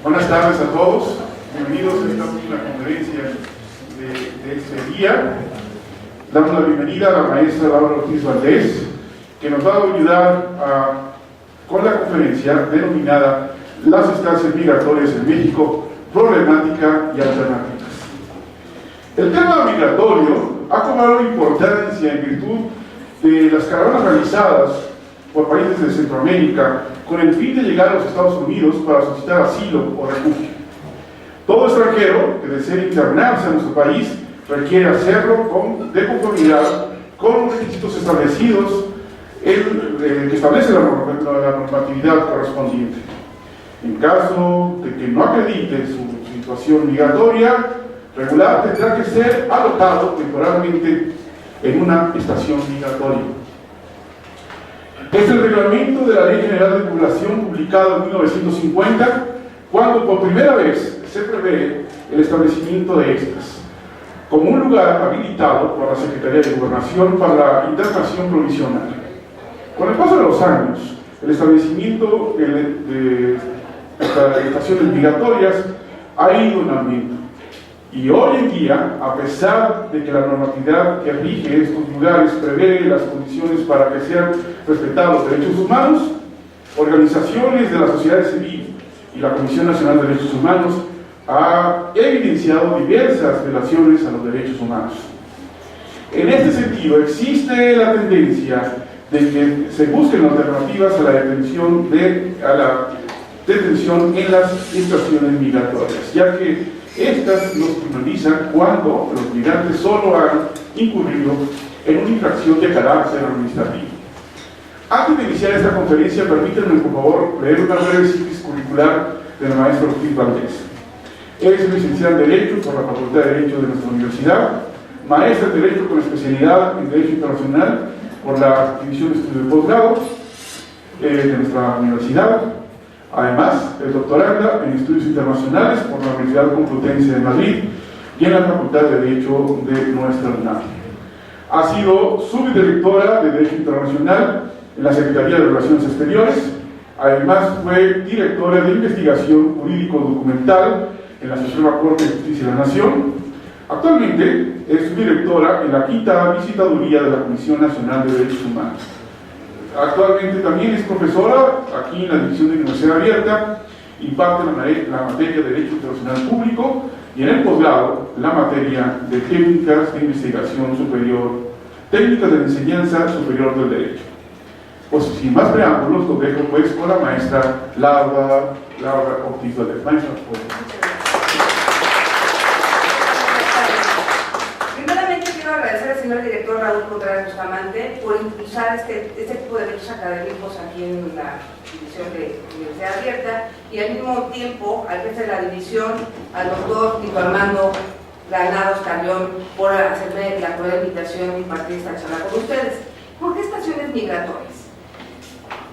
Buenas tardes a todos, bienvenidos a esta última conferencia de este día. Damos la bienvenida a la maestra Laura Ortiz Valdés, que nos va a ayudar con la conferencia denominada Las estancias migratorias en México, problemática y alternativas. El tema migratorio ha cobrado importancia en virtud de las caravanas realizadas por países de Centroamérica con el fin de llegar a los Estados Unidos para solicitar asilo o refugio. Todo extranjero que desee internarse en nuestro país requiere hacerlo de conformidad con los requisitos establecidos que establece la normatividad correspondiente. En caso de que no acredite su situación migratoria regular, tendrá que ser alojado temporalmente en una estación migratoria. Es el reglamento de la Ley General de Población publicado en 1950 cuando por primera vez se prevé el establecimiento de estas como un lugar habilitado por la Secretaría de Gobernación para la internación provisional. Con el paso de los años, el establecimiento de estaciones migratorias ha ido en aumento. Y hoy en día, a pesar de que la normatividad que rige estos lugares prevé las condiciones para que sean respetados los derechos humanos, organizaciones de la sociedad civil y la Comisión Nacional de Derechos Humanos ha evidenciado diversas violaciones a los derechos humanos. En este sentido, existe la tendencia de que se busquen alternativas a la detención en las estaciones migratorias, ya que estas nos penalizan cuando los migrantes solo han incurrido en una infracción de carácter administrativo. Antes de iniciar esta conferencia, permítanme por favor leer una breve síntesis curricular de la maestra Ortiz Valdés. Es licenciada en Derecho por la Facultad de Derecho de nuestra universidad, maestra en Derecho con especialidad en Derecho Internacional por la División de Estudios de Posgrado de nuestra universidad. Además, es doctoranda en Estudios Internacionales por la Universidad Complutense de Madrid y en la Facultad de Derecho de nuestra UNAM. Ha sido subdirectora de Derecho Internacional en la Secretaría de Relaciones Exteriores. Además, fue directora de Investigación Jurídico-Documental en la Suprema Corte de Justicia de la Nación. Actualmente es subdirectora en la 5ª Visitaduría de la Comisión Nacional de Derechos Humanos. Actualmente también es profesora aquí en la División de Universidad Abierta, imparte la materia de Derecho Internacional Público y en el posgrado la materia de Técnicas de Investigación Superior, Técnicas de la Enseñanza Superior del Derecho. Pues sin más preámbulos, los dejo pues con la maestra Laura Ortiz Valdés. Maestra, pues. Agradecer al señor director Raúl Contreras Bustamante por impulsar este tipo de derechos académicos aquí en la División de Universidad Abierta y al mismo tiempo al jefe de la división, al doctor Tito Armando Granados Carrión, por hacerme la cordial invitación y impartir esta charla con ustedes. ¿Por qué estaciones migratorias?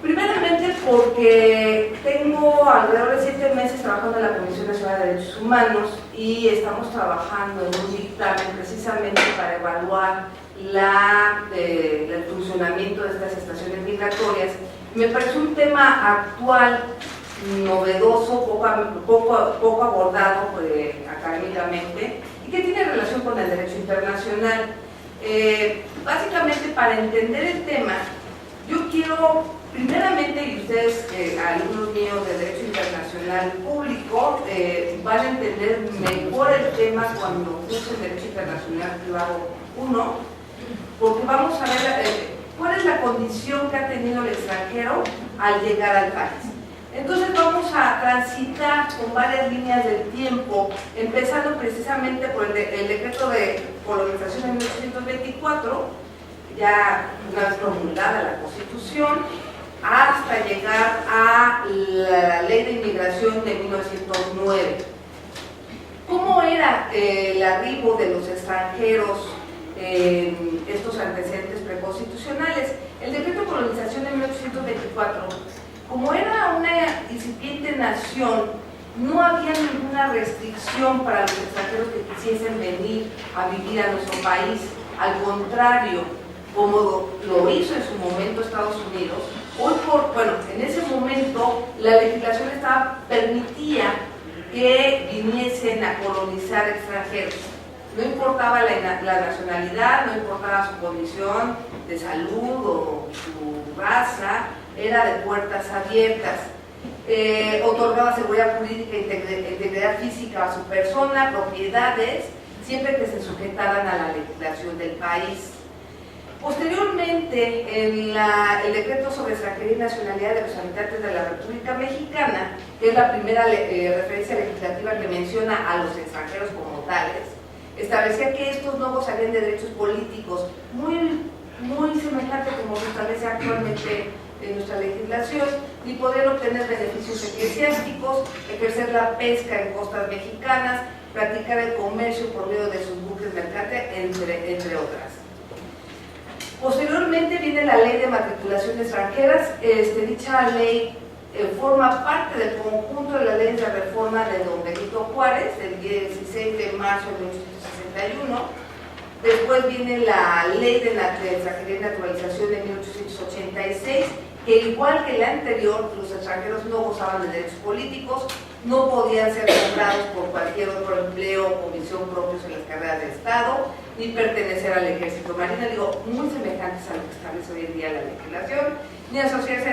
Primeramente porque tengo alrededor de 7 meses trabajando en la Comisión Nacional de Derechos Humanos y estamos trabajando en un dictamen precisamente para evaluar el funcionamiento de estas estaciones migratorias. Me parece un tema actual, novedoso, poco abordado académicamente y que tiene relación con el derecho internacional. Básicamente, para entender el tema, yo quiero primeramente, y ustedes, alumnos míos de Derecho Internacional Público, van a entender mejor el tema cuando usen Derecho Internacional Privado 1, porque vamos a ver cuál es la condición que ha tenido el extranjero al llegar al país. Entonces vamos a transitar con varias líneas del tiempo, empezando precisamente por el decreto de colonización de 1824, ya una vez promulgada la Constitución, hasta llegar a la Ley de Inmigración de 1909. ¿Cómo era el arribo de los extranjeros en estos antecedentes preconstitucionales? El decreto de colonización de 1824, como era una incipiente nación, no había ninguna restricción para los extranjeros que quisiesen venir a vivir a nuestro país. Al contrario, como lo hizo en su momento Estados Unidos, en ese momento la legislación permitía que viniesen a colonizar extranjeros. No importaba la nacionalidad, no importaba su condición de salud o su raza, era de puertas abiertas. Otorgaba seguridad jurídica e integridad física a su persona, propiedades, siempre que se sujetaran a la legislación del país. Posteriormente, en el decreto sobre extranjería y nacionalidad de los habitantes de la República Mexicana, que es la primera referencia legislativa que menciona a los extranjeros como tales, establecía que estos no gozarían de derechos políticos muy semejante como se establece actualmente en nuestra legislación, ni podrían obtener beneficios eclesiásticos, ejercer la pesca en costas mexicanas, practicar el comercio por medio de sus buques mercantes, entre otras. Posteriormente viene la Ley de Matriculación de Extranjeras. Dicha ley forma parte del conjunto de las leyes de reforma de don Benito Juárez, del 16 de marzo de 1861. Después viene la Ley de Extranjería y Naturalización de 1886, que igual que la anterior, los extranjeros no gozaban de derechos políticos, no podían ser nombrados por cualquier otro empleo o comisión propios en las carreras de Estado, ni pertenecer al ejército marino, digo, muy semejantes a lo que establece hoy en día la legislación, ni asociarse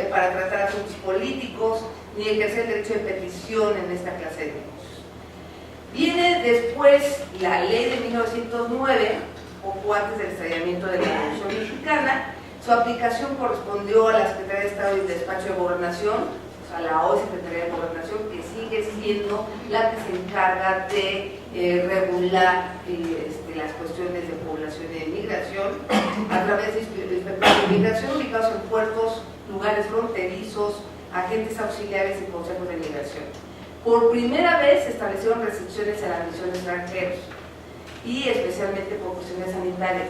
para tratar asuntos políticos, ni ejercer el derecho de petición en esta clase de negocios. Viene después la ley de 1909, poco antes del estallamiento de la Revolución Mexicana. Su aplicación correspondió a la Secretaría de Estado y Despacho de Gobernación, a la hoy Secretaría de Gobernación, que sigue siendo la que se encarga de regular las cuestiones de población y de migración a través de inspectores de migración ubicados en puertos, lugares fronterizos, agentes auxiliares y consejos de migración. Por primera vez se establecieron restricciones a la admisión de extranjeros y especialmente por cuestiones sanitarias.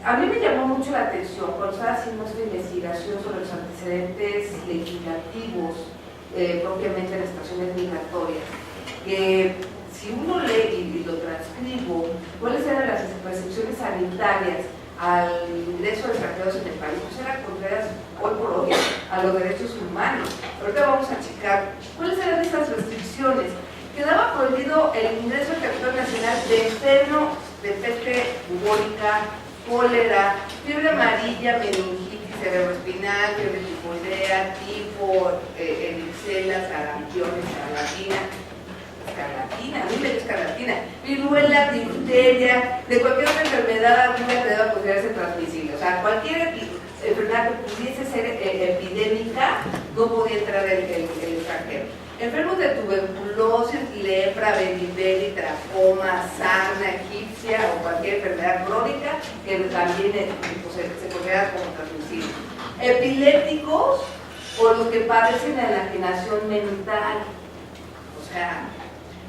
A mí me llamó mucho la atención cuando estaba haciendo esta investigación sobre los antecedentes legislativos propiamente de las situaciones migratorias, que si uno lee y lo transcribo, cuáles eran las restricciones sanitarias al ingreso de extranjeros en el país, pues eran contrarias hoy por hoy a los derechos humanos. Ahorita vamos a checar cuáles eran estas restricciones. Quedaba prohibido el ingreso al territorio nacional de enfermos de peste bubónica, cólera, fiebre amarilla, meningitis cerebroespinal, fiebre tifoidea, tifo, ericela, sarampión, escarlatina, a mí me dio escarlatina, viruela, difteria, de cualquier otra enfermedad alguna que deba considerarse transmisible. O sea, cualquier enfermedad que pudiese ser epidémica no podía entrar el extranjero. Enfermos de tuberculosis, lepra, beriberi, tracoma, sarna, egipcia o cualquier enfermedad crónica que también se considera como transmisible. Epilépticos o los que padecen de enajenación mental, o sea,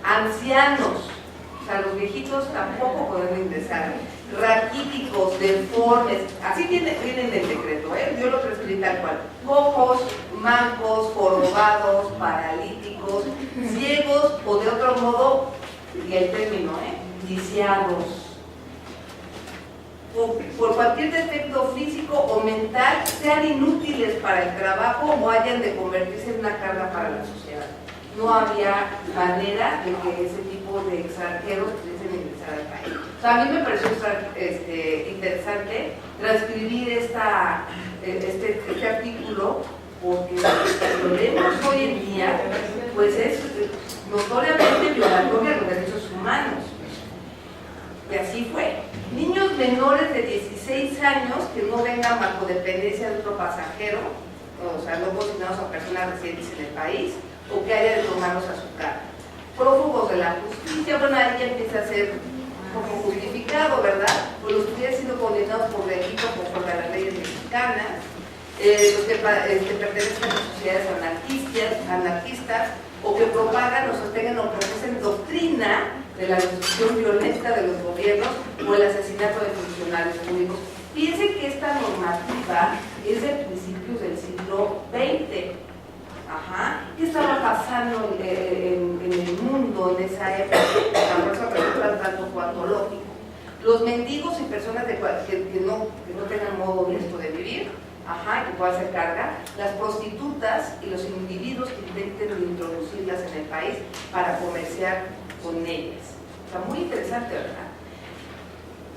ancianos, o sea, los viejitos tampoco pueden ingresar. Raquíticos, deformes, así viene en el decreto, yo lo prescribí tal cual. Cojos, mancos, jorobados, paralíticos, ciegos o de otro modo, y el término, lisiados. O por cualquier defecto físico o mental, sean inútiles para el trabajo o hayan de convertirse en una carga para la sociedad. No había manera de que ese tipo de extranjeros pudiesen ingresar al país. O sea, a mí me pareció interesante transcribir este artículo, porque lo que leemos hoy en día pues es notoriamente violatorio de los derechos humanos. Y así fue. Niños menores de 16 años que no vengan bajo dependencia de otro pasajero, o sea, no consignados a personas residentes en el país, o que haya de tomarlos a su cargo. Prófugos de la justicia, bueno, ahí ya empieza a ser como justificado, ¿verdad? Pues los que hubieran sido condenados por delito conforme a las leyes mexicanas, los que pertenecen a sociedades anarquistas, o que propagan o sostengan o profesen doctrina de la destrucción violenta de los gobiernos o el asesinato de funcionarios públicos. Piensen que esta normativa es de principios del siglo XX. ¿Qué estaba pasando en el mundo en esa época? Por eso resulta tanto cuanto lógico. Los mendigos y personas que no tengan modo honesto de vivir que pueda hacer carga, las prostitutas y los individuos que intenten introducirlas en el país para comerciar con ellas. Está muy interesante, ¿verdad?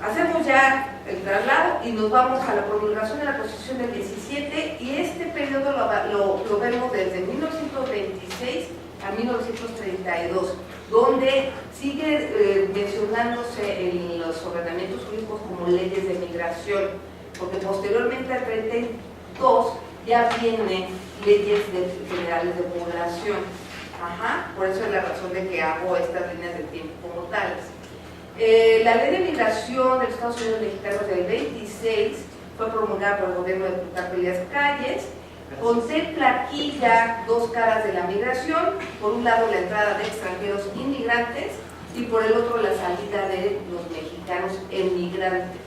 Hacemos ya el traslado y nos vamos a la promulgación de la Constitución del 17, y este periodo lo vemos desde 1926 a 1932, donde sigue mencionándose en los ordenamientos jurídicos como leyes de migración, porque posteriormente al 32 ya vienen leyes generales de población. Por eso es la razón de que hago estas líneas de tiempo como tales. La ley de migración de los Estados Unidos mexicanos del 26 fue promulgada por el gobierno de Plutarco Elías Calles. Contempla aquí ya dos caras de la migración: por un lado la entrada de extranjeros inmigrantes y por el otro la salida de los mexicanos emigrantes.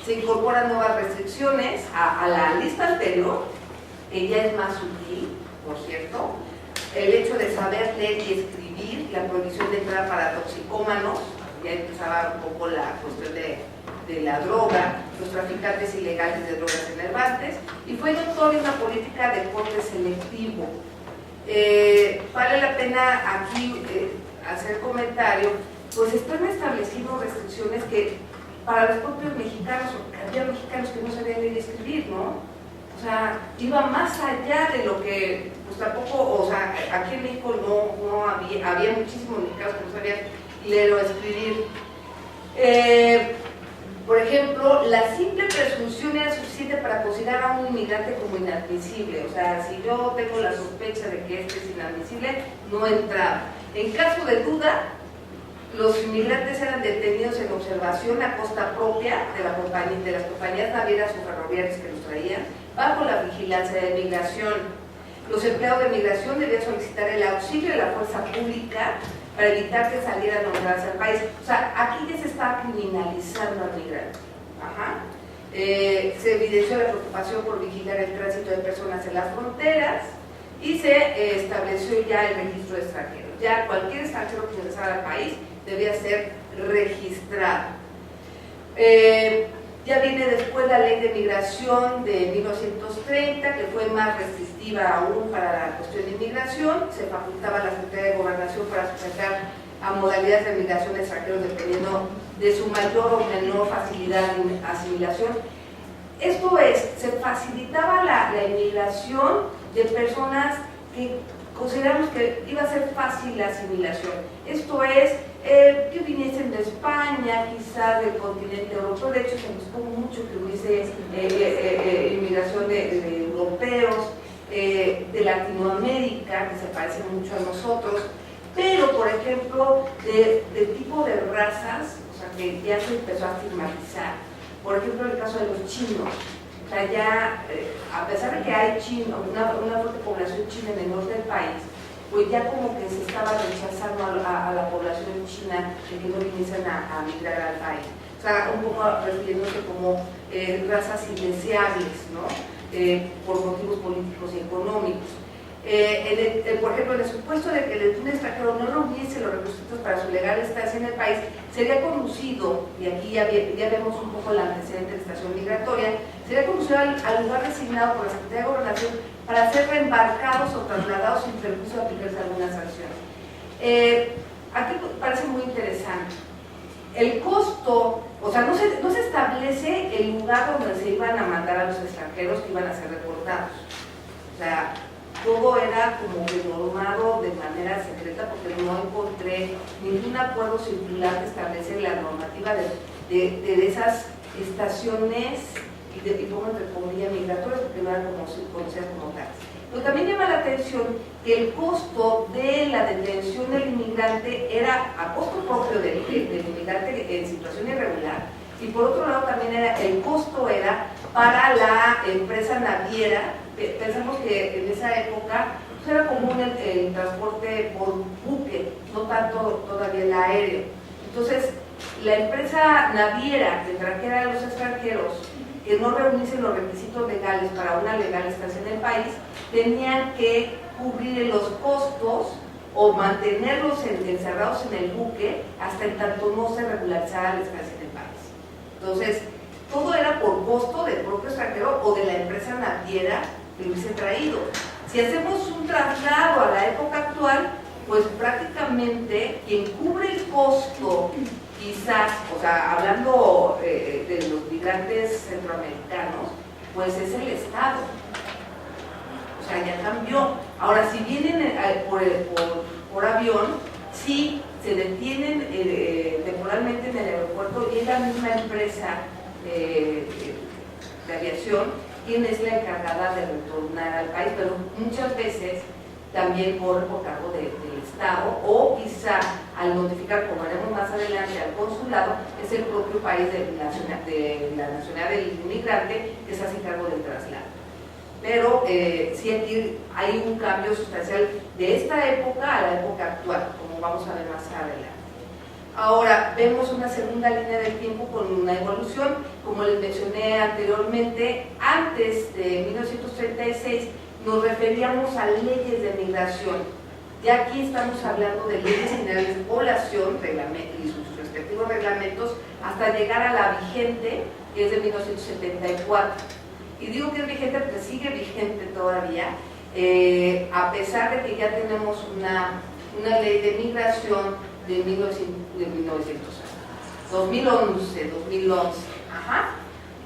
Se incorporan nuevas restricciones a la lista anterior, que ya es más sutil, por cierto. El hecho de saber leer y escribir, la prohibición de entrada para toxicómanos, ya empezaba un poco la cuestión de la droga, los traficantes ilegales de drogas enervantes, y fue notoria una política de corte selectivo. Vale la pena aquí hacer comentario, pues están estableciendo restricciones que para los propios mexicanos, había mexicanos que no sabían leer y escribir, ¿no? O sea, iba más allá de lo que, pues tampoco, o sea, aquí en México no había muchísimos mexicanos que no sabían leer o escribir. Por ejemplo, la simple presunción era suficiente para considerar a un inmigrante como inadmisible. O sea, si yo tengo la sospecha de que este es inadmisible, no entraba. En caso de duda, los inmigrantes eran detenidos en observación a costa propia de las compañías navieras o ferroviarias que los traían, bajo la vigilancia de migración. Los empleados de migración debían solicitar el auxilio de la fuerza pública para evitar que salieran honradas al país. O sea, aquí ya se está criminalizando al migrante. Se evidenció la preocupación por vigilar el tránsito de personas en las fronteras y se estableció ya el registro de extranjeros. Ya cualquier extranjero que ingresara al país debía ser registrado. Ya viene después la ley de migración de 1930, que fue más restrictiva aún para la cuestión de inmigración. Se facultaba a la Secretaría de Gobernación para sujetar a modalidades de migración de extranjeros dependiendo de su mayor o menor facilidad de asimilación. Esto es, se facilitaba la inmigración de personas que consideramos que iba a ser fácil la asimilación. Esto es, que viniesen de España, quizás del continente europeo. De hecho, se buscó mucho que hubiese inmigración de europeos, de Latinoamérica, que se parecen mucho a nosotros, pero, por ejemplo, de tipo de razas, o sea, que ya se empezó a estigmatizar. Por ejemplo, en el caso de los chinos. O sea, ya, a pesar de que hay una fuerte población china en el norte del país, pues ya como que se estaba rechazando a la población china de que no viniesen a migrar al país. O sea, un poco refiriéndose como razas indeseables, ¿no? Por motivos políticos y económicos. Por ejemplo, en el supuesto de que un extranjero no reuniese los requisitos para su legal estancia en el país, sería conducido, y aquí ya vemos un poco el antecedente de la estación migratoria, sería conducido al lugar designado por la Secretaría de Gobernación para ser reembarcados o trasladados sin permiso de aplicarse alguna sanción. Aquí parece muy interesante. El costo, o sea, no se establece el lugar donde se iban a mandar a los extranjeros que iban a ser deportados. O sea, todo era como que normado de manera secreta, porque no encontré ningún acuerdo circular que establece la normativa de esas estaciones, y pongo entre comillas migratorias, porque no eran conocidas como tales. Pero también llama la atención que el costo de la detención del inmigrante era a costo propio del inmigrante en situación irregular, y por otro lado también el costo era para la empresa naviera. Pensamos que en esa época pues era común el transporte por buque, no tanto todavía el aéreo. Entonces, la empresa naviera que trajera a los extranjeros que no reuniesen los requisitos legales para una legal estancia en el país, tenían que cubrir los costos o mantenerlos encerrados en el buque hasta en tanto no se regularizara la estancia en el país. Entonces, todo era por costo del propio extranjero o de la empresa naviera que lo hubiese traído. Si hacemos un traslado a la época actual, pues prácticamente quien cubre el costo, quizás, o sea, hablando de los migrantes centroamericanos, pues es el Estado. O sea, ya cambió. Ahora, si vienen por avión, sí se detienen temporalmente en el aeropuerto y es la misma empresa de aviación quien es la encargada de retornar al país, pero muchas veces también corre por cargo del Estado, o quizá al notificar, como haremos más adelante, al consulado, es el propio país de la nacionalidad del inmigrante que se hace cargo del traslado. Pero sí aquí hay un cambio sustancial de esta época a la época actual, como vamos a ver más adelante. Ahora, vemos una segunda línea del tiempo con una evolución, como les mencioné anteriormente, antes de 1936 nos referíamos a leyes de migración. Ya aquí estamos hablando de leyes generales de población y sus respectivos reglamentos, hasta llegar a la vigente, que es de 1974. Y digo que es vigente porque sigue vigente todavía, a pesar de que ya tenemos una ley de migración de 2011. Ajá.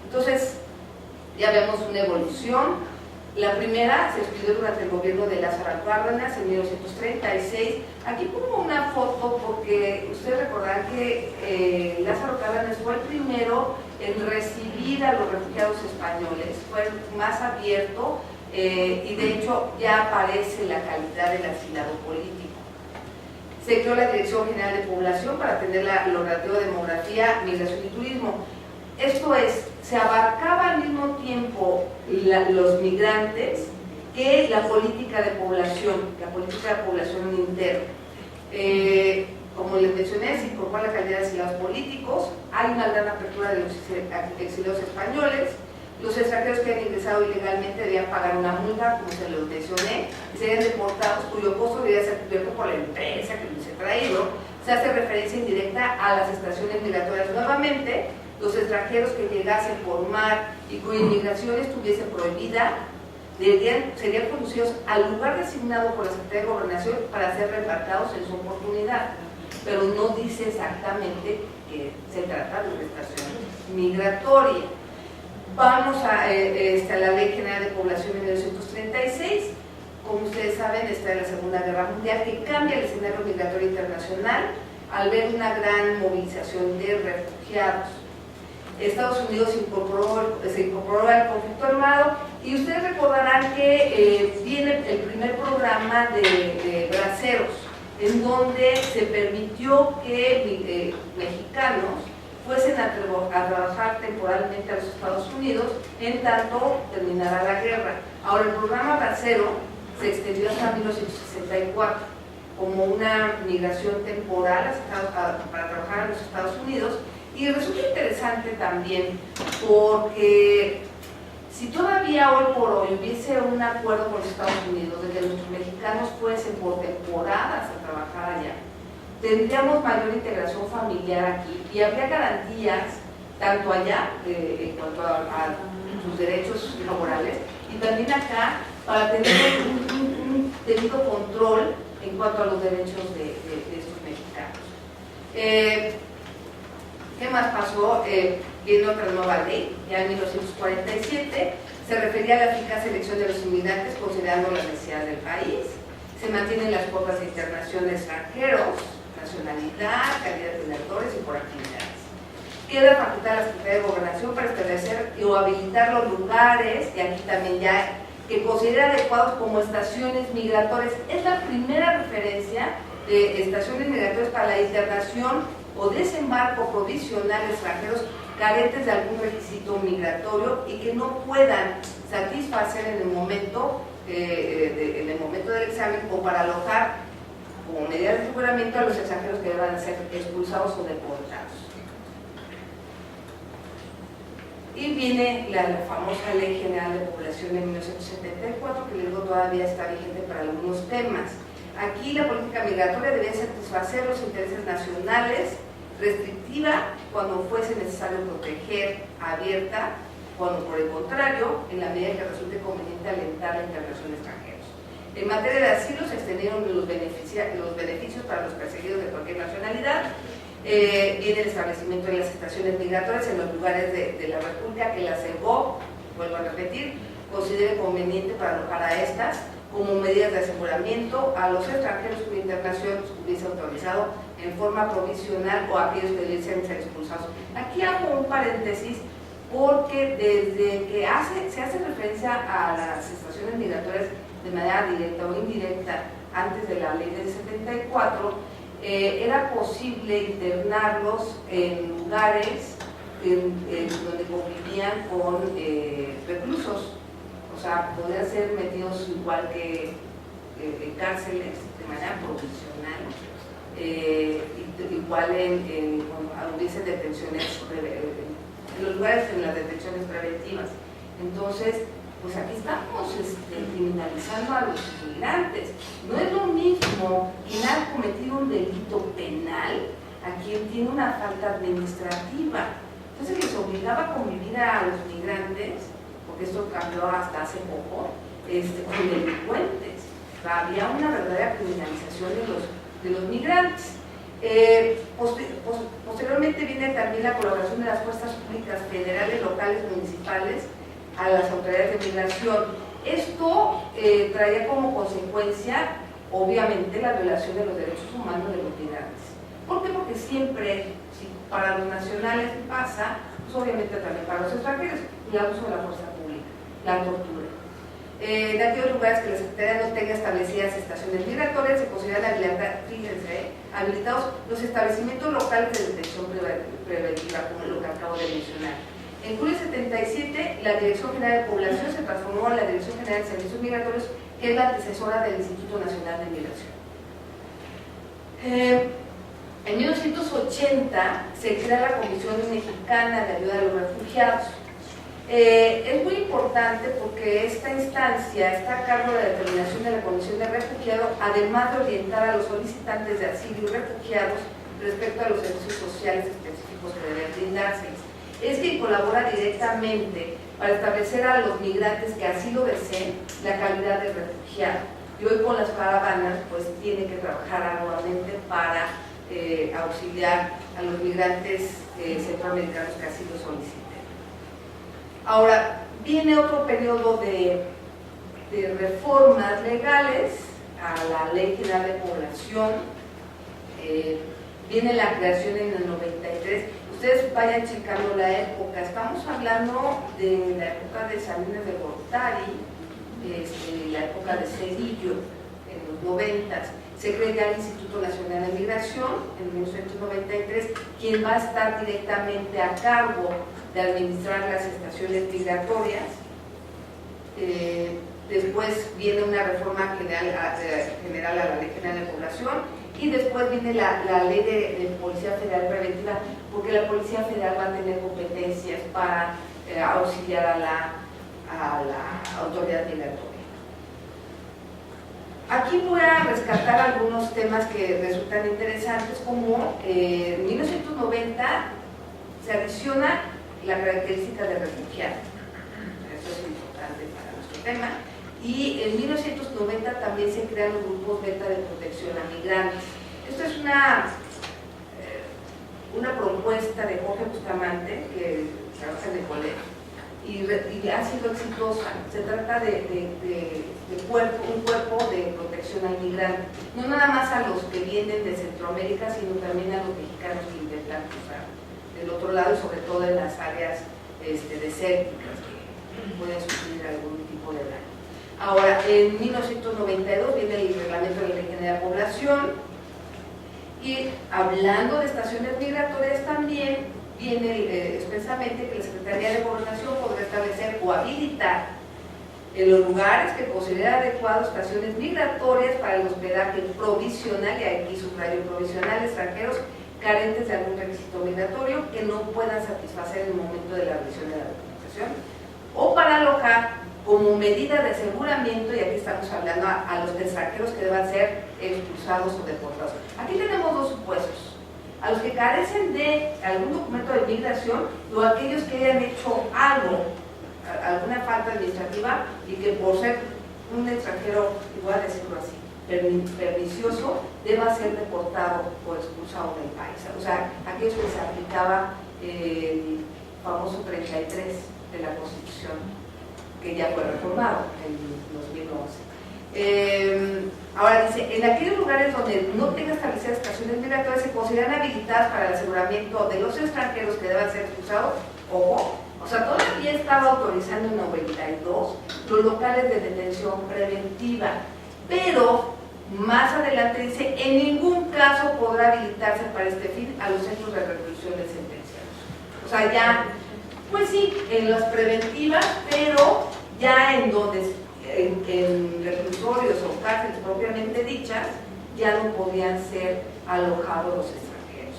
Entonces, ya vemos una evolución. La primera se expidió durante el gobierno de Lázaro Cárdenas en 1936. Aquí pongo una foto porque ustedes recordarán que Lázaro Cárdenas fue el primero en recibir a los refugiados españoles, fue el más abierto y de hecho ya aparece la calidad del asilado político. Se creó la Dirección General de Población para atender lo relativo a demografía, migración y turismo. Esto es, se abarcaba al mismo tiempo los migrantes que la política de población interna. Como les mencioné, se incorpora la calidad de asilados políticos, hay una gran apertura de los exiliados españoles, los extranjeros que han ingresado ilegalmente debían pagar una multa, como se los mencioné, y serían deportados, cuyo costo debería ser cubierto por la empresa que los ha traído. Se hace referencia indirecta a las estaciones migratorias nuevamente. Los extranjeros que llegasen por mar y cuya inmigración estuviese prohibida serían conducidos al lugar designado por la Secretaría de Gobernación para ser reembarcados en su oportunidad, pero no dice exactamente que se trata de una estación migratoria. Vamos a la Ley General de Población de 1936. Como ustedes saben, está en la Segunda Guerra Mundial, que cambia el escenario migratorio internacional al ver una gran movilización de refugiados. Estados Unidos se incorporó al conflicto armado y ustedes recordarán que viene el primer programa de braceros, en donde se permitió que mexicanos fuesen a trabajar temporalmente a los Estados Unidos en tanto terminara la guerra. Ahora, el programa bracero se extendió hasta 1964 como una migración temporal para trabajar en los Estados Unidos. Y resulta interesante también porque si todavía hoy por hoy hubiese un acuerdo con los Estados Unidos de que los mexicanos fuesen por temporadas a trabajar allá, tendríamos mayor integración familiar aquí y habría garantías tanto allá en cuanto a sus derechos laborales y también acá para tener un debido control en cuanto a los derechos de estos mexicanos. ¿Qué más pasó? Viene otra nueva ley, ya en 1947, se refería a la eficaz elección de los inmigrantes considerando las necesidades del país. Se mantienen las cuotas de internación de extranjeros, nacionalidad, calidad de electores y por actividades. Queda facultad a la Secretaría de Gobernación para establecer o habilitar los lugares, y aquí también ya, que considera adecuados como estaciones migratorias. Es la primera referencia de estaciones migratorias para la internación o desembarco provisional de extranjeros carentes de algún requisito migratorio y que no puedan satisfacer en el momento del examen o para alojar como medida de aseguramiento a los extranjeros que deban ser expulsados o deportados. Y viene la famosa Ley General de Población de 1974, que luego todavía está vigente para algunos temas. Aquí la política migratoria debe satisfacer los intereses nacionales restrictiva cuando fuese necesario proteger, abierta cuando por el contrario, en la medida que resulte conveniente alentar la integración de extranjeros. En materia de asilo se extendieron los beneficios para los perseguidos de cualquier nacionalidad. Viene el establecimiento de las estaciones migratorias en los lugares de la República que la CEGOP, vuelvo a repetir, considere conveniente para alojar a estas como medidas de aseguramiento a los extranjeros cuya internación hubiese autorizado en forma provisional o a aquellos que debiesen ser expulsados. Aquí hago un paréntesis porque desde que se hace referencia a las estaciones migratorias de manera directa o indirecta antes de la ley del 74, era posible internarlos en lugares donde convivían con reclusos, o sea, podían ser metidos igual que en cárceles de manera provisional, igual cuando hubiese detenciones, en los lugares en las detenciones preventivas. Entonces, pues aquí estamos criminalizando a los inmigrantes. No es lo mismo quien ha cometido un delito penal a quien tiene una falta administrativa. Entonces les obligaba a convivir a los migrantes, porque esto cambió hasta hace poco, con delincuentes. O sea, había una verdadera criminalización de los migrantes. Posteriormente viene también la colaboración de las fuerzas públicas federales, locales, municipales a las autoridades de migración. Esto traía como consecuencia, obviamente, la violación de los derechos humanos de los migrantes. ¿Por qué? Porque siempre, si para los nacionales pasa, pues obviamente también para los extranjeros, el abuso de la fuerza pública, la tortura. De aquellos lugares que la Secretaría no tenga establecidas estaciones migratorias, se consideran habilitados los establecimientos locales de detención preventiva, como lo que acabo de mencionar. En julio de 77, la Dirección General de Población se transformó en la Dirección General de Servicios Migratorios, que es la antecesora del Instituto Nacional de Migración. En 1980 se crea la Comisión Mexicana de Ayuda a los Refugiados. Es muy importante porque esta instancia está a cargo de la determinación de la condición de refugiado, además de orientar a los solicitantes de asilo y refugiados respecto a los servicios sociales específicos que deben brindárseles. Es quien colabora directamente para establecer a los migrantes que así lo deseen la calidad de refugiado. Y hoy con las caravanas pues tiene que trabajar arduamente para auxiliar a los migrantes centroamericanos que así lo soliciten. Ahora, viene otro periodo de reformas legales a la Ley General de Población, viene la creación en el 93, ustedes vayan checando la época, estamos hablando de la época de Salinas de Gortari, la época de Cedillo, en los 90s, se crea el Instituto Nacional de Migración en 1993, quien va a estar directamente a cargo de administrar las estaciones migratorias. Después viene una reforma general a la Ley General de Población y después viene la Ley de Policía Federal Preventiva, porque la Policía Federal va a tener competencias para auxiliar a la autoridad migratoria. Aquí voy a rescatar algunos temas que resultan interesantes, como en 1990 se adiciona la característica de refugiado. Esto es importante para nuestro tema. Y en 1990 también se crean los grupos beta de protección a migrantes. Esto es una propuesta de Jorge Bustamante, que trabaja en el colegio, y ha sido exitosa. Se trata de un cuerpo de protección al migrante, no nada más a los que vienen de Centroamérica, sino también a los mexicanos que intentan cruzar del otro lado, y sobre todo en las áreas desérticas que pueden sufrir algún tipo de daño. Ahora, en 1992 viene el reglamento de la Ley General de Población, y hablando de estaciones migratorias también viene expresamente que la Secretaría de Gobernación podrá establecer o habilitar en los lugares que considera adecuados estaciones migratorias para el hospedaje provisional, y aquí subrayo provisional, extranjeros carentes de algún requisito migratorio que no puedan satisfacer en el momento de la revisión de la documentación, o para alojar como medida de aseguramiento, y aquí estamos hablando a los extranjeros que deban ser expulsados o deportados. Aquí tenemos dos supuestos: a los que carecen de algún documento de migración o aquellos que hayan hecho algo, alguna falta administrativa y que por ser un extranjero, igual decirlo así, pernicioso, deba ser deportado o expulsado del país. O sea, aquellos que se aplicaba el famoso 33 de la Constitución, que ya fue reformado en 2011. Ahora dice, en aquellos lugares donde no tenga establecidas estaciones migratorias se consideran habilitadas para el aseguramiento de los extranjeros que deban ser expulsados. Ojo, o sea, todavía estaba autorizando en 92 los locales de detención preventiva, pero más adelante dice, en ningún caso podrá habilitarse para este fin a los centros de reclusión de sentenciados. O sea, ya, pues sí, en las preventivas, pero ya en donde en reclusorios o cárceles propiamente dichas, ya no podían ser alojados los extranjeros.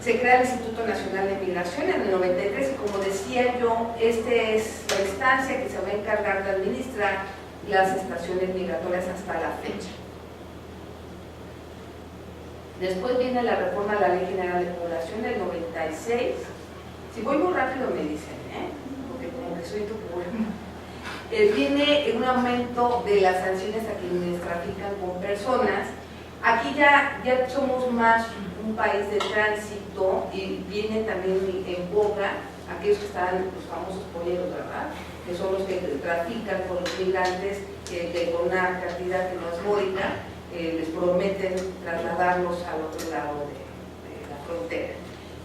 Se crea el Instituto Nacional de Migración en el 93 y, como decía yo, esta es la instancia que se va a encargar de administrar las estaciones migratorias hasta la fecha. Después viene la reforma a la Ley General de Población del 96. Si voy muy rápido me dicen, porque como que soy tu problema. Viene un aumento de las sanciones a quienes trafican con personas. Aquí ya somos más un país de tránsito y viene también en boga aquellos que están, los famosos polleros, ¿verdad? Que son los que trafican con los migrantes, que con una cantidad que no es módica, les prometen trasladarlos al otro lado de la frontera.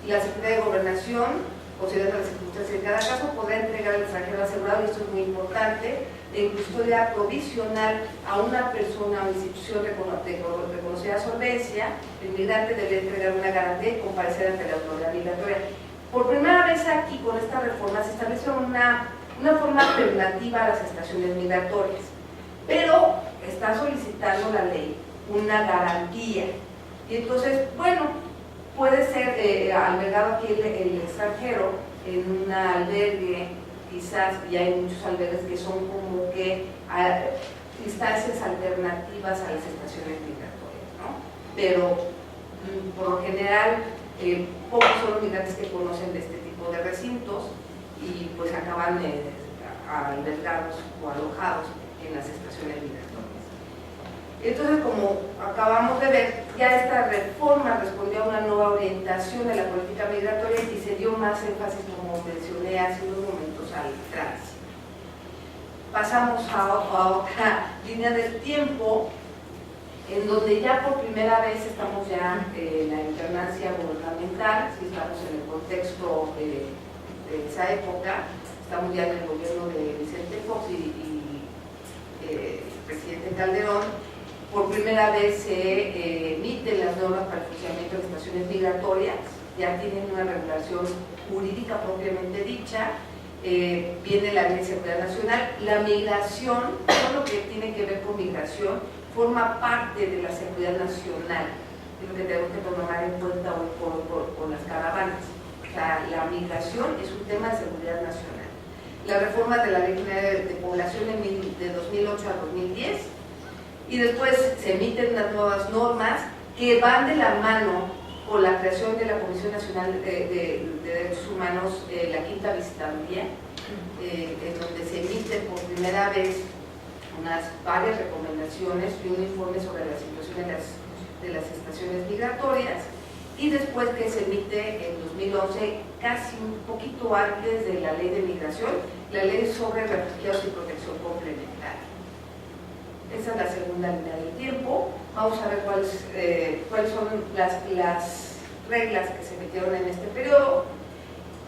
Y la Secretaría de Gobernación, considerando las circunstancias de cada caso, podrá entregar al extranjero asegurado, y esto es muy importante, en custodia provisional a una persona o institución de reconocida solvencia. El migrante debe entregar una garantía y comparecer ante la autoridad migratoria. Por primera vez aquí, con esta reforma, se establece una forma alternativa a las estaciones migratorias, pero está solicitando la ley una garantía. Y entonces, bueno, puede ser albergado aquí el extranjero en un albergue, quizás, y hay muchos albergues que son como que instancias alternativas a las estaciones migratorias, ¿no? Pero por lo general pocos son los migrantes que conocen de este tipo de recintos y pues acaban albergados o alojados en las estaciones migratorias. Entonces, como acabamos de ver, ya esta reforma respondió a una nueva orientación de la política migratoria y se dio más énfasis, como mencioné hace unos momentos, al tránsito. Pasamos a otra línea del tiempo, en donde ya por primera vez estamos ya en la alternancia gubernamental, si estamos en el contexto de esa época, estamos ya en el gobierno de Vicente Fox y el presidente Calderón. Por primera vez se emiten las normas para el funcionamiento de estaciones migratorias, ya tienen una regulación jurídica propiamente dicha, viene la Ley de Seguridad Nacional. La migración, todo lo que tiene que ver con migración, forma parte de la seguridad nacional, es lo que tenemos que tomar en cuenta hoy con las caravanas. O sea, la migración es un tema de seguridad nacional. La reforma de la Ley General de Población de 2008 a 2010, y después se emiten unas nuevas normas que van de la mano con la creación de la Comisión Nacional de Derechos Humanos, la quinta visitaduría, en donde se emiten por primera vez varias recomendaciones y un informe sobre la situación de las estaciones migratorias, y después que se emite en 2011, casi un poquito antes de la Ley de Migración, la Ley sobre Refugiados y Protección Complementaria. Esa es la segunda línea del tiempo. Vamos a ver cuáles son las reglas que se metieron en este periodo.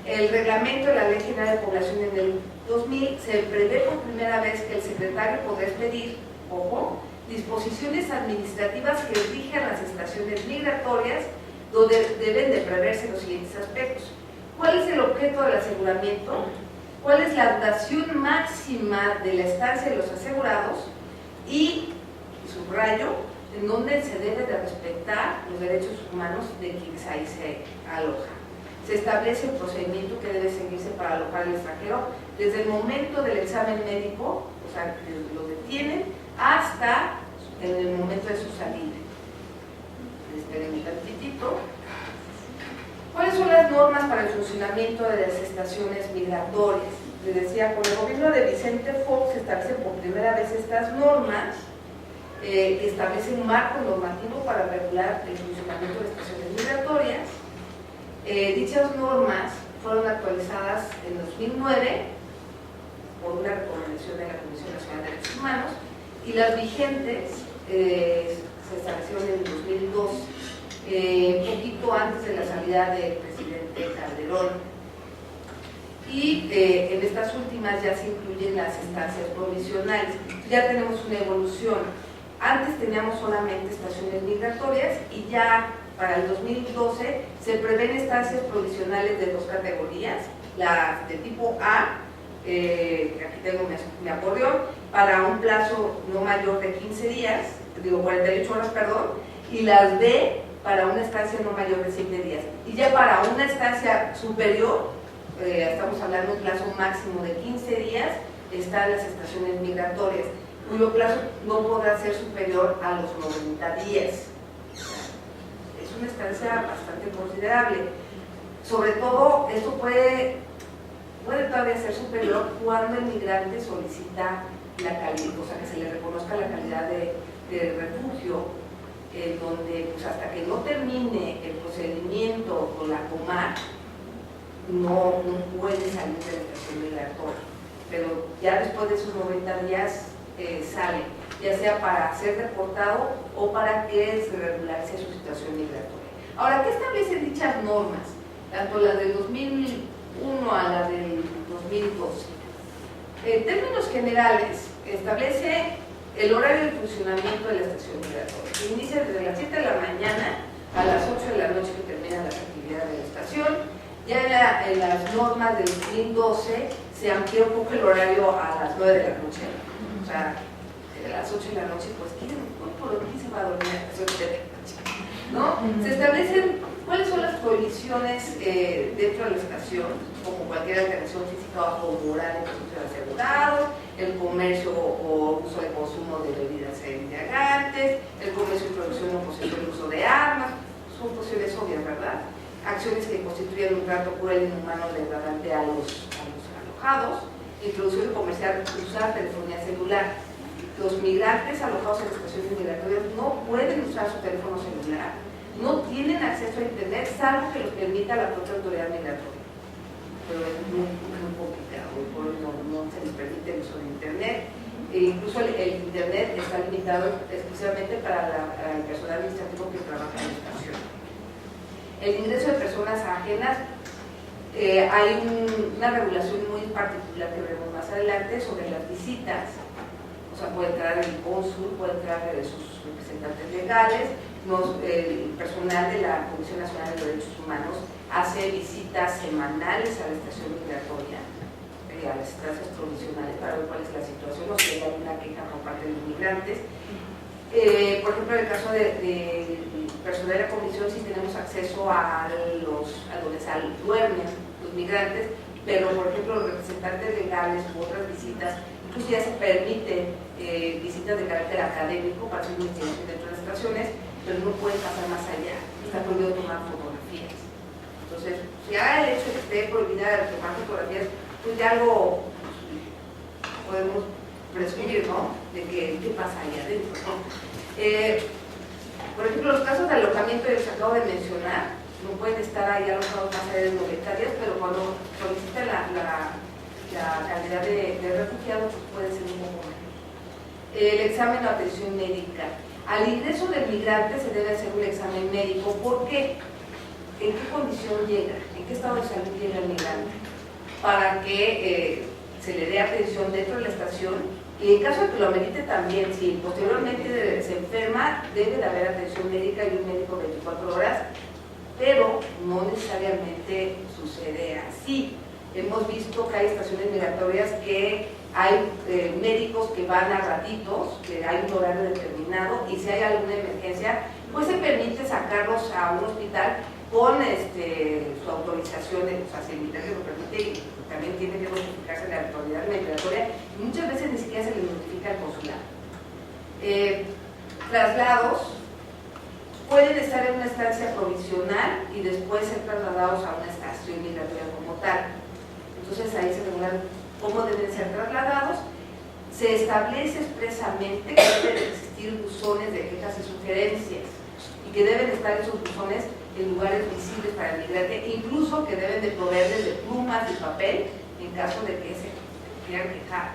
El reglamento de la Ley General de Población en el 2000 se prevé por primera vez que el secretario podrá expedir, ojo, disposiciones administrativas que rijan las estaciones migratorias, donde deben de preverse los siguientes aspectos. ¿Cuál es el objeto del aseguramiento? ¿Cuál es la duración máxima de la estancia de los asegurados? Y, subrayo, en donde se debe de respetar los derechos humanos de quienes ahí se alojan. Se establece un procedimiento que debe seguirse para alojar al extranjero desde el momento del examen médico, o sea, que lo detienen, hasta en el momento de su salida. Les permiten funcionamiento de las estaciones migratorias. Les decía, con el gobierno de Vicente Fox se establecen por primera vez estas normas que establecen un marco normativo para regular el funcionamiento de estaciones migratorias. Dichas normas fueron actualizadas en 2009 por una recomendación de la Comisión Nacional de Derechos Humanos y las vigentes se establecieron en 2002, un poquito antes de la salida del presidente Calderón. Y en estas últimas ya se incluyen las estancias provisionales. Ya tenemos una evolución. Antes teníamos solamente estaciones migratorias y ya para el 2012 se prevén estancias provisionales de dos categorías, las de tipo A, aquí tengo mi acordeón, para un plazo no mayor de 15 días, digo 48 horas, perdón, y las B para una estancia no mayor de 7 días. Y ya para una estancia superior, estamos hablando de un plazo máximo de 15 días, están las estaciones migratorias, cuyo plazo no podrá ser superior a los 90 días. Es una estancia bastante considerable. Sobre todo, esto puede todavía ser superior cuando el migrante solicita la calidad, o sea, que se le reconozca la calidad de refugio, donde pues, hasta que no termine el procedimiento con la Comar, no puede salir de la estación migratoria, pero ya después de esos 90 días sale, ya sea para ser deportado o para que se regularice su situación migratoria. Ahora, ¿qué establecen dichas normas? Tanto la del 2001 a la del 2012. En términos generales, establece el horario de funcionamiento de la estación migratoria. Se inicia desde las 7 de la mañana a las 8 de la noche que terminan las actividades de la estación. Ya en las normas del 2012 se amplió un poco el horario a las 9 de la noche. O sea, a las 8 de la noche, pues, ¿quién se va a dormir a las 8 de la noche? ¿No? Se establecen cuáles son las prohibiciones dentro de la estación, como cualquier alteración física bajo moral en presunción de asegurados, el comercio o uso de consumo de bebidas embriagantes, el comercio y producción o posesión y uso de armas, son posibles obvias, ¿verdad? Acciones que constituyen un trato cruel, inhumano, degradante a los alojados, introducción y comerciar, usar telefonía celular. Los migrantes alojados en estaciones migratorias no pueden usar su teléfono celular, no tienen acceso a internet, salvo que los permita la propia autoridad migratoria. Pero es muy complicado, no se les permite el uso de internet. Incluso el internet está limitado exclusivamente para el personal administrativo que trabaja en la estación. El ingreso de personas ajenas, hay una regulación muy particular que veremos más adelante sobre las visitas. O sea, puede entrar el cónsul, puede entrar sus representantes legales. El personal de la Comisión Nacional de Derechos Humanos hace visitas semanales a la estación migratoria, a las estancias provisionales, para ver cuál es la situación o si hay alguna queja por parte de los migrantes. Por ejemplo, en el caso del personal de la comisión, sí tenemos acceso a donde duermen los migrantes, pero por ejemplo los representantes legales u otras visitas, incluso ya se permiten visitas de carácter académico para hacer investigación dentro de las estaciones, pero no pueden pasar más allá, está prohibido tomar fotografías. Entonces, ya el hecho de que esté prohibida tomar fotografías, pues ya algo podemos presumir, ¿no? De qué pasa allá adentro, ¿no? Por ejemplo, los casos de alojamiento que les acabo de mencionar, no pueden estar ahí alojados más allá de 90 días, pero cuando solicitan la calidad de refugiado, pues puede ser un poco más. El examen o atención médica. Al ingreso del migrante se debe hacer un examen médico. ¿Por qué? ¿En qué condición llega? ¿En qué estado de salud llega el migrante? Para que se le dé atención dentro de la estación, y en caso de que lo amerite también, si posteriormente se enferma, debe de haber atención médica y un médico 24 horas, pero no necesariamente sucede así. Hemos visto que hay estaciones migratorias que hay médicos que van a ratitos, que hay un horario determinado, y si hay alguna emergencia, pues se permite sacarlos a un hospital con su autorización, o sea, si el militar lo permite, y también tiene que notificarse la autoridad migratoria, y muchas veces ni siquiera se le notifica al consulado. Traslados, pueden estar en una estancia provisional y después ser trasladados a una estación migratoria como tal. Entonces ahí se regulan cómo deben ser trasladados. Se establece expresamente que deben existir buzones de quejas y sugerencias y que deben estar esos buzones en lugares visibles para el migrante, incluso que deben de proveerles de plumas y papel en caso de que se quieran quejar.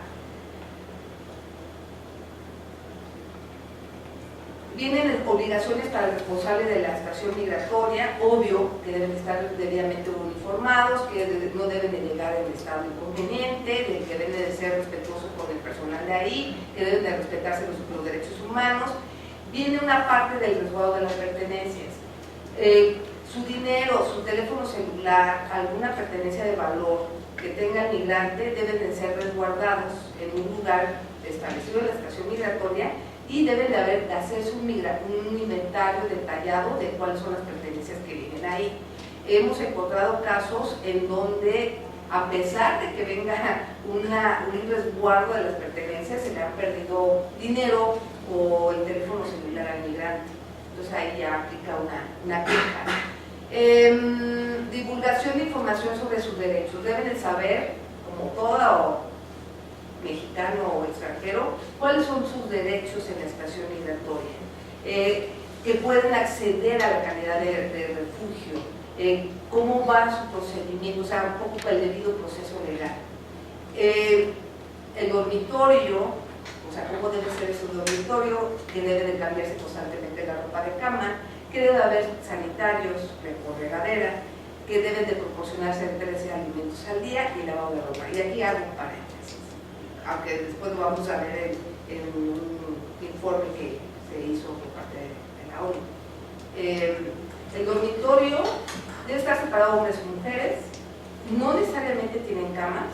Vienen obligaciones para el responsable de la estación migratoria, obvio que deben estar debidamente uniformados, que no deben de llegar en estado inconveniente, de que deben de ser respetuosos con el personal de ahí, que deben de respetarse los derechos humanos. Viene una parte del resguardo de las pertenencias. Su dinero, su teléfono celular, alguna pertenencia de valor que tenga el migrante deben de ser resguardados en un lugar establecido en la estación migratoria y deben de hacerse un inventario detallado de cuáles son las pertenencias que vienen ahí. Hemos encontrado casos en donde, a pesar de que venga un resguardo de las pertenencias, se le ha perdido dinero o el teléfono celular al migrante. Entonces ahí ya aplica una queja. Divulgación de información sobre sus derechos. Deben de saber, como todo mexicano o extranjero, cuáles son sus derechos en la estación migratoria, que pueden acceder a la calidad de refugio, cómo va su procedimiento, o sea, un poco el debido proceso legal. El dormitorio, o sea, cómo debe ser ese dormitorio, que debe de cambiarse constantemente la ropa de cama, que debe haber sanitarios por regadera, que deben de proporcionarse 13 alimentos al día y lavado de ropa. Y aquí hago un paréntesis, aunque después lo vamos a ver en un informe que se hizo por parte de la ONU. El dormitorio debe estar separado hombres y mujeres, no necesariamente tienen camas,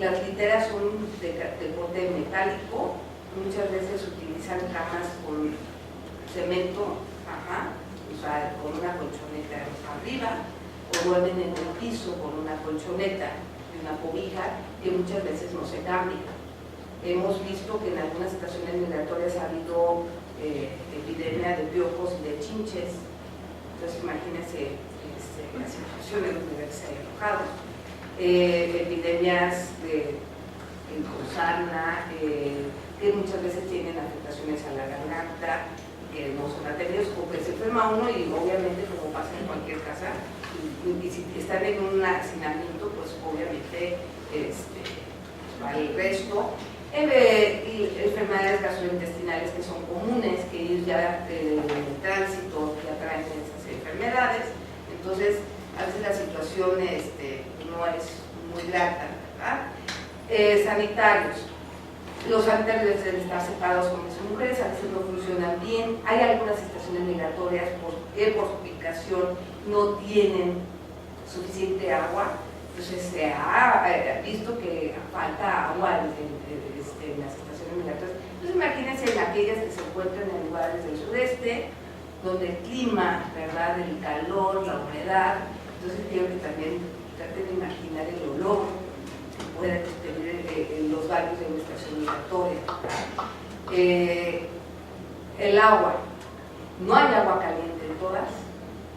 las literas son de corte metálico, muchas veces utilizan camas con cemento, o sea, con una colchoneta arriba, o duermen en el piso con una colchoneta y una cobija que muchas veces no se cambia. Hemos visto que en algunas estaciones migratorias ha habido epidemia de piojos y de chinches. Entonces imagínense la situación en los niveles alojados. Epidemias de sarna, que muchas veces tienen afectaciones a la garganta, que no son atendidos, o que se enferma uno y obviamente, como pasa en cualquier casa, y si están en un hacinamiento, pues obviamente va el resto. Enfermedades gastrointestinales que son comunes, que ellos ya en el tránsito ya traen esas enfermedades. Entonces, a veces la situación no es muy grata, ¿verdad? Sanitarios. Los sanitarios deben estar separados hombres y mujeres, a veces no funcionan bien. Hay algunas estaciones migratorias que por su ubicación no tienen suficiente agua. Entonces se ha visto que falta agua en las estaciones migratorias. Entonces imagínense en aquellas que se encuentran en lugares del sureste, donde el clima, ¿verdad?, el calor, la humedad. Entonces quiero que también traten de imaginar el olor que pueda tener en los baños de una estación migratoria. El agua. No hay agua caliente en todas.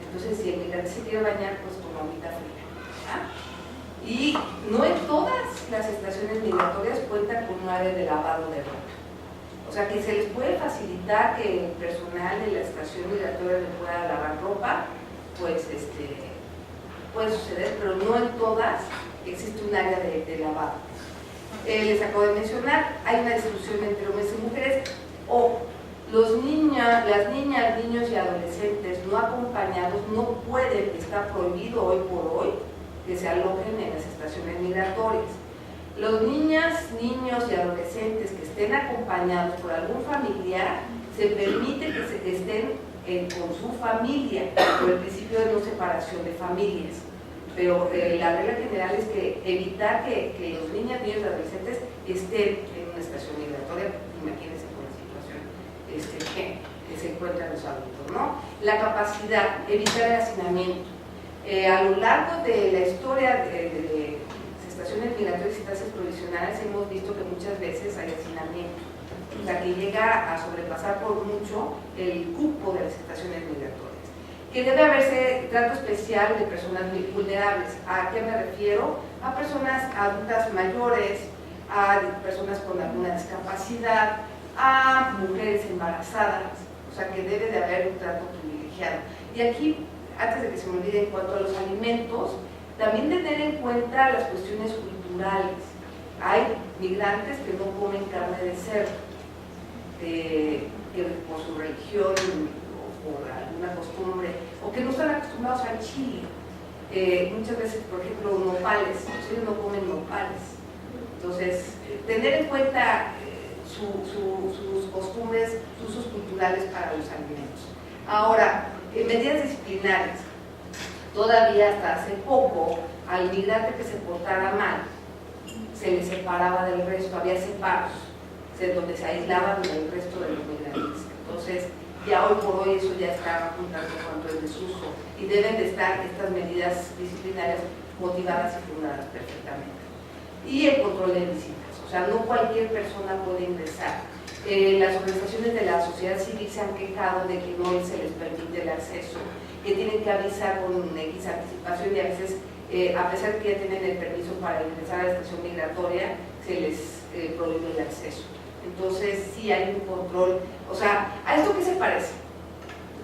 Entonces si el migrante se quiere bañar, pues con agüita fría, ¿verdad? Y no en todas las estaciones migratorias cuentan con un área de lavado de ropa. O sea que se les puede facilitar que el personal de la estación migratoria le pueda lavar ropa, pues puede suceder, pero no en todas existe un área de lavado. Les acabo de mencionar, hay una discusión entre hombres y mujeres, o las niñas, niños y adolescentes no acompañados no pueden, está prohibido hoy por hoy, que se alojen en las estaciones migratorias. Los niñas, niños y adolescentes que estén acompañados por algún familiar, se permite que estén con su familia, por el principio de no separación de familias. Pero la regla general es que evitar que los niños, niños y adolescentes estén en una estación migratoria. Imagínense con la situación que se encuentran los adultos, ¿no? La capacidad, evitar el hacinamiento. A lo largo de la historia de las estaciones migratorias y estancias provisionales hemos visto que muchas veces hay hacinamiento, o sea que llega a sobrepasar por mucho el cupo de las estaciones migratorias. que debe haberse trato especial de personas muy vulnerables. ¿A qué me refiero? A personas adultas mayores, a personas con alguna discapacidad, a mujeres embarazadas, o sea que debe de haber un trato privilegiado. Y aquí, antes de que se me olvide, en cuanto a los alimentos, también tener en cuenta las cuestiones culturales. Hay migrantes que no comen carne de cerdo, que por su religión o por alguna costumbre, o que no están acostumbrados al chile. Muchas veces, por ejemplo, nopales, ellos no comen nopales. Entonces, tener en cuenta sus costumbres, sus usos culturales para los alimentos. Ahora, medidas disciplinarias. Todavía hasta hace poco, al migrante que se portara mal, se le separaba del resto, había separos, donde se aislaban del resto de los migrantes. Entonces, ya hoy por hoy eso ya está apuntando cuanto es desuso y deben de estar estas medidas disciplinarias motivadas y fundadas perfectamente. Y el control de visitas, o sea, no cualquier persona puede ingresar. Las organizaciones de la sociedad civil se han quejado de que no se les permite el acceso, que tienen que avisar con X anticipación y a veces, a pesar de que ya tienen el permiso para ingresar a la estación migratoria, se les prohíbe el acceso. Entonces sí hay un control, o sea, ¿a esto qué se parece?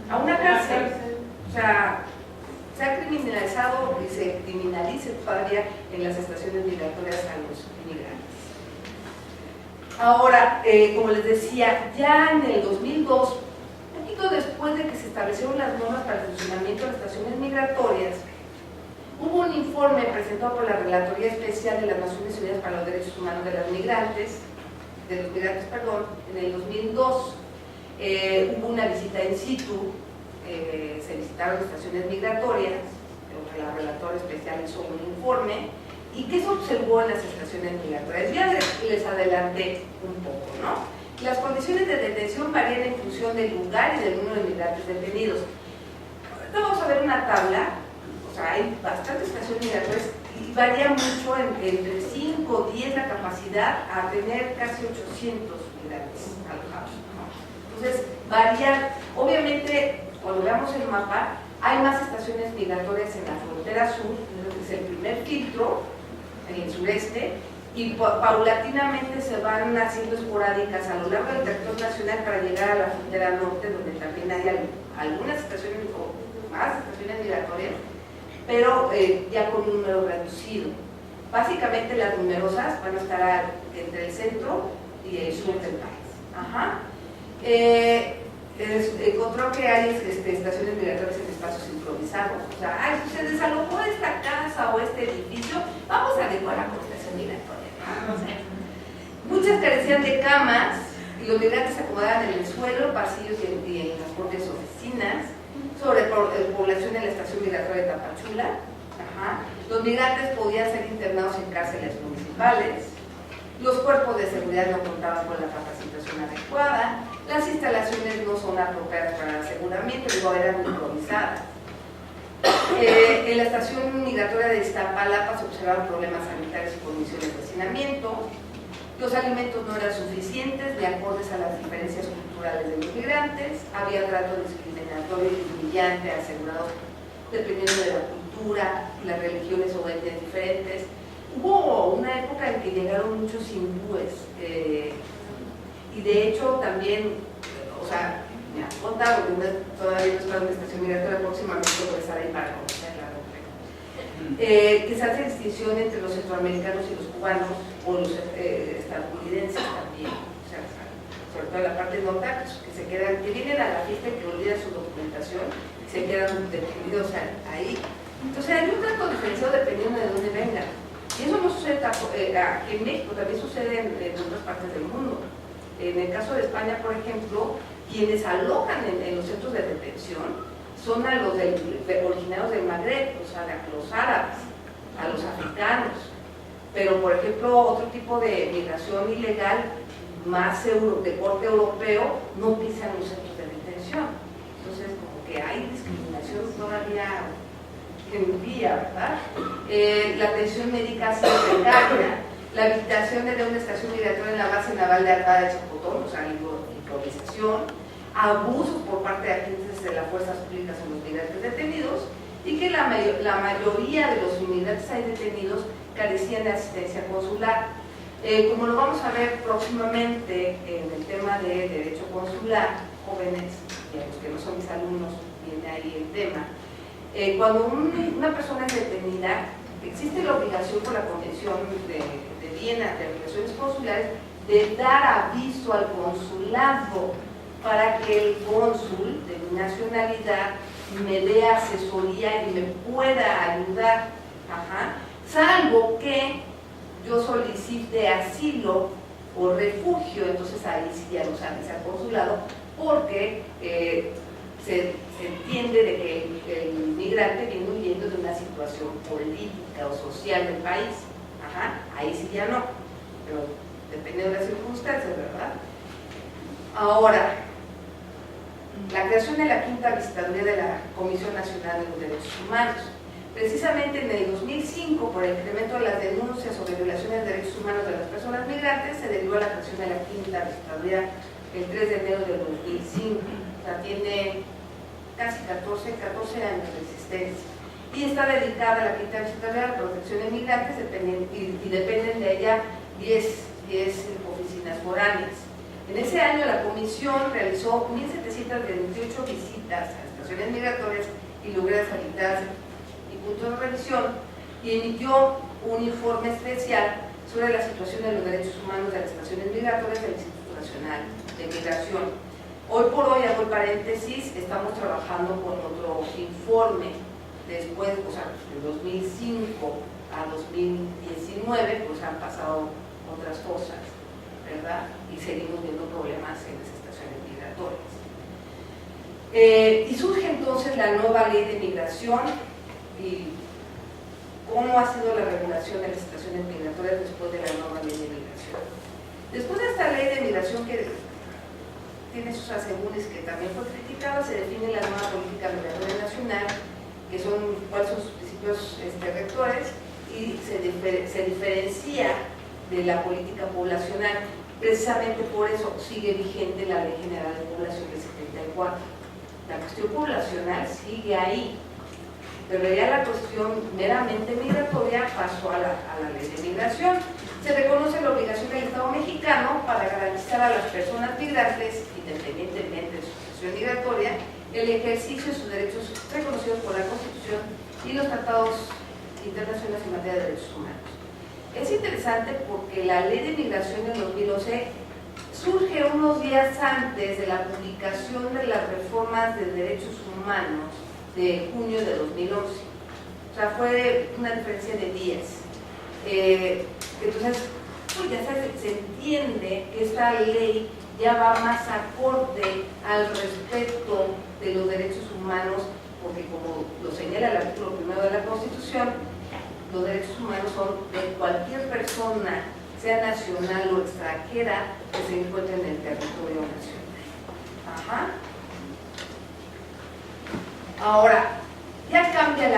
A una cárcel, o sea, se ha criminalizado y se criminalice todavía en las estaciones migratorias a los inmigrantes. Ahora, como les decía, ya en el 2002, un poquito después de que se establecieron las normas para el funcionamiento de las estaciones migratorias, hubo un informe presentado por la Relatoría Especial de las Naciones Unidas para los Derechos Humanos de los migrantes, en el 2002. Hubo una visita in situ, se visitaron estaciones migratorias, la Relatora Especial hizo un informe. ¿Y qué se observó en las estaciones migratorias? Ya les adelanté un poco, ¿no? Las condiciones de detención varían en función del lugar y del número de migrantes detenidos. Ahorita vamos a ver una tabla, o sea, hay bastantes estaciones migratorias y varía mucho entre 5 o 10 la capacidad a tener casi 800 migrantes alojados, ¿no? Entonces, varían, obviamente, cuando veamos el mapa, hay más estaciones migratorias en la frontera sur, que es el primer filtro, en el sureste, y paulatinamente se van haciendo esporádicas a lo largo del territorio nacional para llegar a la frontera norte, donde también hay algunas estaciones o más estaciones migratorias, pero ya con un número reducido. Básicamente las numerosas van a estar entre el centro y el sur del país. Ajá. Encontró que hay estaciones migratorias en espacios improvisados, o sea, ay, se desalojó esta casa o este edificio, vamos a decorar con estación migratoria, ¿no? O sea, muchas carecían de camas y los migrantes se acomodaban en el suelo, pasillos y en las propias oficinas. Sobre población en la estación migratoria de Tapachula. Ajá. Los migrantes podían ser internados en cárceles municipales. Los cuerpos de seguridad no contaban con la capacitación adecuada. Las instalaciones no son apropiadas para el aseguramiento, digo, eran improvisadas. En la estación migratoria de Iztapalapa se observaban problemas sanitarios y condiciones de hacinamiento. Los alimentos no eran suficientes de acordes a las diferencias culturales de los migrantes. Había trato discriminatorio y humillante asegurado dependiendo de la cultura, las religiones o etnias diferentes. Hubo una época en que llegaron muchos hindúes y de hecho también, o sea, me han contado que todavía no está en una estación migratoria, próximamente voy a estar ahí para conocerla, ¿no? Que se hace distinción entre los centroamericanos y los cubanos o los estadounidenses también, o sea, sobre todo la parte norte, que se quedan, que vienen a la fiesta y que olvidan su documentación, se quedan detenidos ahí. Entonces hay un trato diferenciado dependiendo de dónde vengan. Y eso no sucede aquí en México, también sucede en otras partes del mundo. En el caso de España, por ejemplo, quienes alojan en los centros de detención son a los originarios del Magreb, o sea, a los árabes, a los africanos. Pero, por ejemplo, otro tipo de migración ilegal, más de corte europeo, no pisan los centros de detención. Entonces, como que hay discriminación todavía en día, ¿verdad? La atención médica ha sido precaria. La habilitación de una estación migratoria en la base naval de Armada de Chapotón, o sea, improvisación. abusos por parte de agentes de las fuerzas públicas en los migrantes detenidos y que la mayoría de los inmigrantes ahí detenidos carecían de asistencia consular. Como lo vamos a ver próximamente en el tema de derecho consular, jóvenes, y a los que no son mis alumnos, viene ahí el tema. Cuando una persona es detenida, existe la obligación por la Convención de Viena de Relaciones Consulares de dar aviso al consulado para que el cónsul de mi nacionalidad me dé asesoría y me pueda ayudar. Ajá. Salvo que yo solicite asilo o refugio, entonces ahí sí ya no sale al consulado, porque se entiende de que el migrante viene huyendo de una situación política o social del país. Ajá. Ahí sí ya no, pero depende de las circunstancias, ¿verdad? Ahora, la creación de la quinta visitaduría de la Comisión Nacional de los Derechos Humanos. Precisamente en el 2005, por el incremento de las denuncias sobre violaciones de derechos humanos de las personas migrantes, se derivó la creación de la quinta visitaduría el 3 de enero del 2005. O sea, tiene casi 14 años de existencia. Y está dedicada a la quinta visitaduría a la protección de migrantes y dependen de ella 10 oficinas foráneas. En ese año la comisión realizó 1.728 visitas a estaciones migratorias y lugares habitados y puntos de revisión y emitió un informe especial sobre la situación de los derechos humanos de las estaciones migratorias del Instituto Nacional de Migración. Hoy por hoy, hago el paréntesis, estamos trabajando con otro informe después, o sea, de 2005 a 2019, pues han pasado otras cosas, ¿verdad? Y seguimos viendo problemas en las estaciones migratorias. Y surge entonces la nueva ley de migración y cómo ha sido la regulación de las estaciones migratorias después de la nueva ley de migración. Después de esta ley de migración que tiene sus asegúnes que también fue criticada, se define la nueva política migratoria nacional, que son cuáles son sus principios rectores, y se diferencia de la política poblacional. Precisamente por eso sigue vigente la Ley General de Población del 74. La cuestión poblacional sigue ahí, pero ya la cuestión meramente migratoria pasó a la Ley de Migración. Se reconoce la obligación del Estado mexicano para garantizar a las personas migrantes, independientemente de su situación migratoria, el ejercicio de sus derechos reconocidos por la Constitución y los tratados internacionales en materia de derechos humanos. Es interesante porque la Ley de Migración del 2011 surge unos días antes de la publicación de las reformas de derechos humanos de junio de 2011. O sea, fue una diferencia de días. Entonces, pues ya se entiende que esta ley ya va más acorde al respeto de los derechos humanos, porque como lo señala el artículo 1 de la Constitución, los derechos humanos son de cualquier persona, sea nacional o extranjera, que se encuentre en el territorio nacional. Ajá. Ahora, ya cambia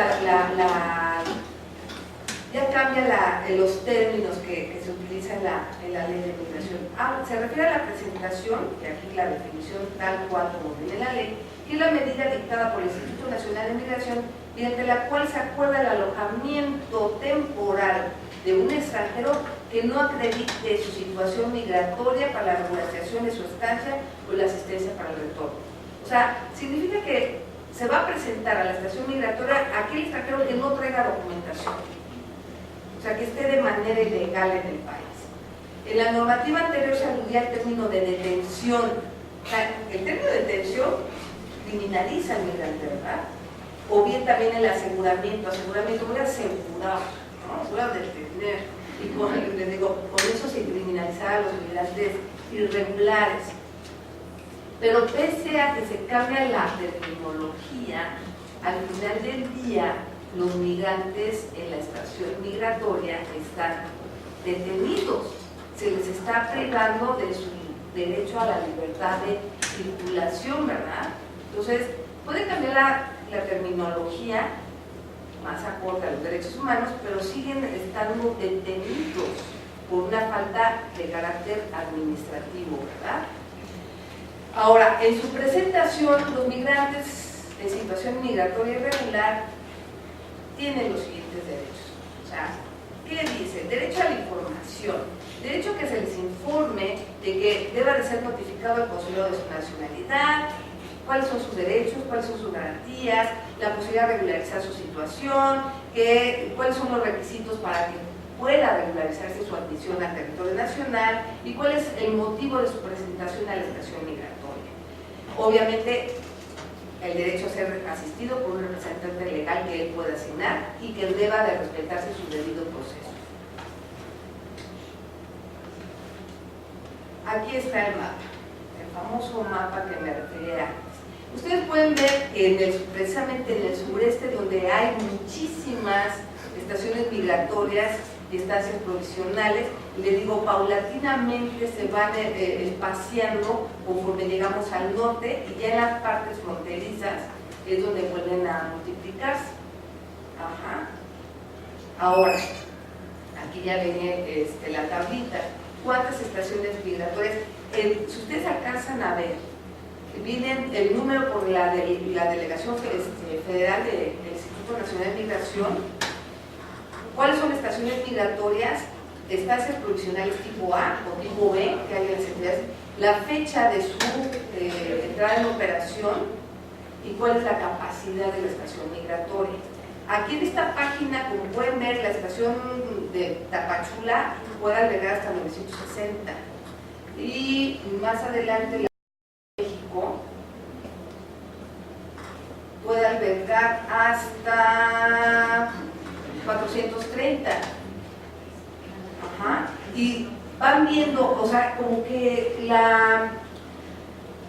los términos que se utilizan en la ley de migración. Se refiere a la presentación, que aquí la definición tal cual como viene la ley, y la medida dictada por el Instituto Nacional de Migración, mediante la cual se acuerda el alojamiento temporal de un extranjero que no acredite su situación migratoria para la regulación de su estancia o la asistencia para el retorno. O sea, significa que se va a presentar a la estación migratoria aquel extranjero que no traiga documentación, o sea, que esté de manera ilegal en el país. En la normativa anterior se aludía al término de detención. O sea, el término de detención criminaliza al migrante, ¿verdad? O bien también el aseguramiento, voy a asegurar, ¿no? Voy a detener. Y les digo, con eso se criminalizaba a los migrantes irregulares. Pero pese a que se cambia la terminología, al final del día los migrantes en la estación migratoria están detenidos, se les está privando de su derecho a la libertad de circulación, ¿verdad? Entonces, puede cambiar la terminología más acorde a los derechos humanos, pero siguen estando detenidos por una falta de carácter administrativo, ¿verdad? Ahora, en su presentación, los migrantes en situación migratoria irregular tienen los siguientes derechos. O sea, ¿qué dice? Derecho a la información, derecho a que se les informe de que deba de ser notificado el consulado de su nacionalidad, cuáles son sus derechos, cuáles son sus garantías, la posibilidad de regularizar su situación, cuáles son los requisitos para que pueda regularizarse su admisión al territorio nacional y cuál es el motivo de su presentación a la estación migratoria. Obviamente, el derecho a ser asistido por un representante legal que él pueda asignar y que deba de respetarse su debido proceso. Aquí está el mapa, el famoso mapa que me refería antes. Ustedes pueden ver precisamente en el sureste, donde hay muchísimas estaciones migratorias y estancias provisionales, y les digo, paulatinamente se van espaciando conforme llegamos al norte, y ya en las partes fronterizas es donde vuelven a multiplicarse. Ajá. Ahora, aquí ya viene la tablita. ¿Cuántas estaciones migratorias? Si ustedes alcanzan a ver, vienen el número por la Delegación Federal del Instituto Nacional de Migración. ¿Cuáles son estaciones migratorias? Estancias provisionales tipo A o tipo B, que hay en las entidades, la fecha de su entrada en operación y cuál es la capacidad de la estación migratoria. Aquí en esta página, como pueden ver, la estación de Tapachula puede albergar hasta 960 y más adelante la de México puede albergar hasta 430. Ajá. Y van viendo, o sea, como que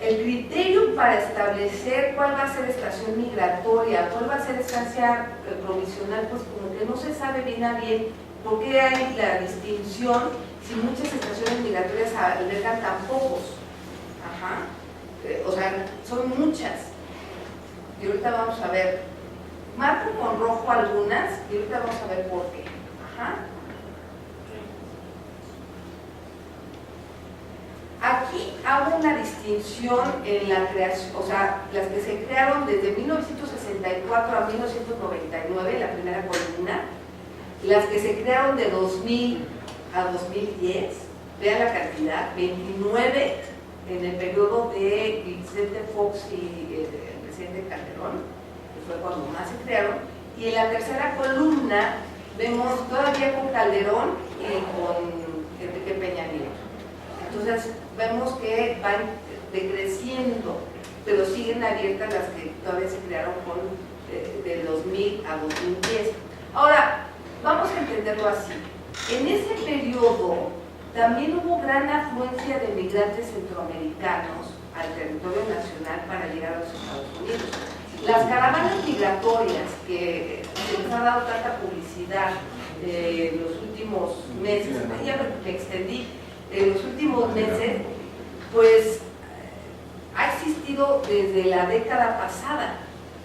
el criterio para establecer cuál va a ser estación migratoria, cuál va a ser estancia provisional, pues como que no se sabe bien a bien por qué hay la distinción si muchas estaciones migratorias albergan tan pocos. Ajá. O sea, son muchas. Y ahorita vamos a ver, marco con rojo algunas y ahorita vamos a ver por qué. Ajá. Aquí hago una distinción en la creación, o sea, las que se crearon desde 1964 a 1999, la primera columna, las que se crearon de 2000 a 2010, vean la cantidad, 29 en el periodo de Vicente Fox y el presidente Calderón, que fue cuando más se crearon, y en la tercera columna vemos todavía con Calderón y con Enrique Peña Nieto. Entonces vemos que van decreciendo, pero siguen abiertas las que todavía se crearon de 2000 a 2010. Ahora, vamos a entenderlo así. En ese periodo también hubo gran afluencia de migrantes centroamericanos al territorio nacional para llegar a los Estados Unidos. Las caravanas migratorias que se les ha dado tanta publicidad en los últimos meses, ya me extendí, en los últimos meses, pues ha existido desde la década pasada,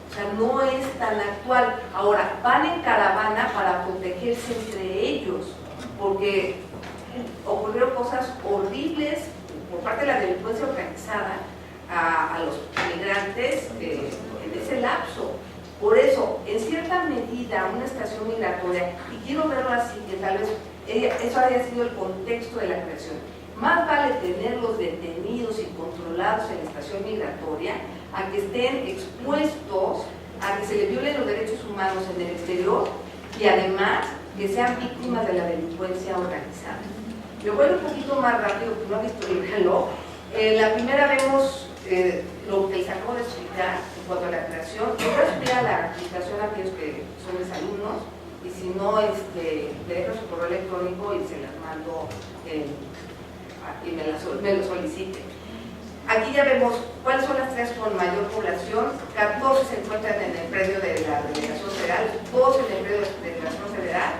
o sea, no es tan actual. Ahora, van en caravana para protegerse entre ellos, porque ocurrieron cosas horribles por parte de la delincuencia organizada a los migrantes en ese lapso. Por eso, en cierta medida, una estación migratoria, y quiero verlo así, que tal vez eso haya sido el contexto de la creación, más vale tenerlos detenidos y controlados en la estación migratoria a que estén expuestos a que se les violen los derechos humanos en el exterior y además que sean víctimas de la delincuencia organizada. Me voy un poquito más rápido, porque no he visto el reloj. La primera vemos lo que les acabo de explicar en cuanto a la creación. Yo voy a subir a la aplicación a aquellos que son mis alumnos, y si no, me dejan su correo electrónico y se las mando y me lo soliciten. Aquí ya vemos cuáles son las tres con mayor población. 14 se encuentran en el predio de la Delegación Federal, 2 en el predio de la Delegación Federal.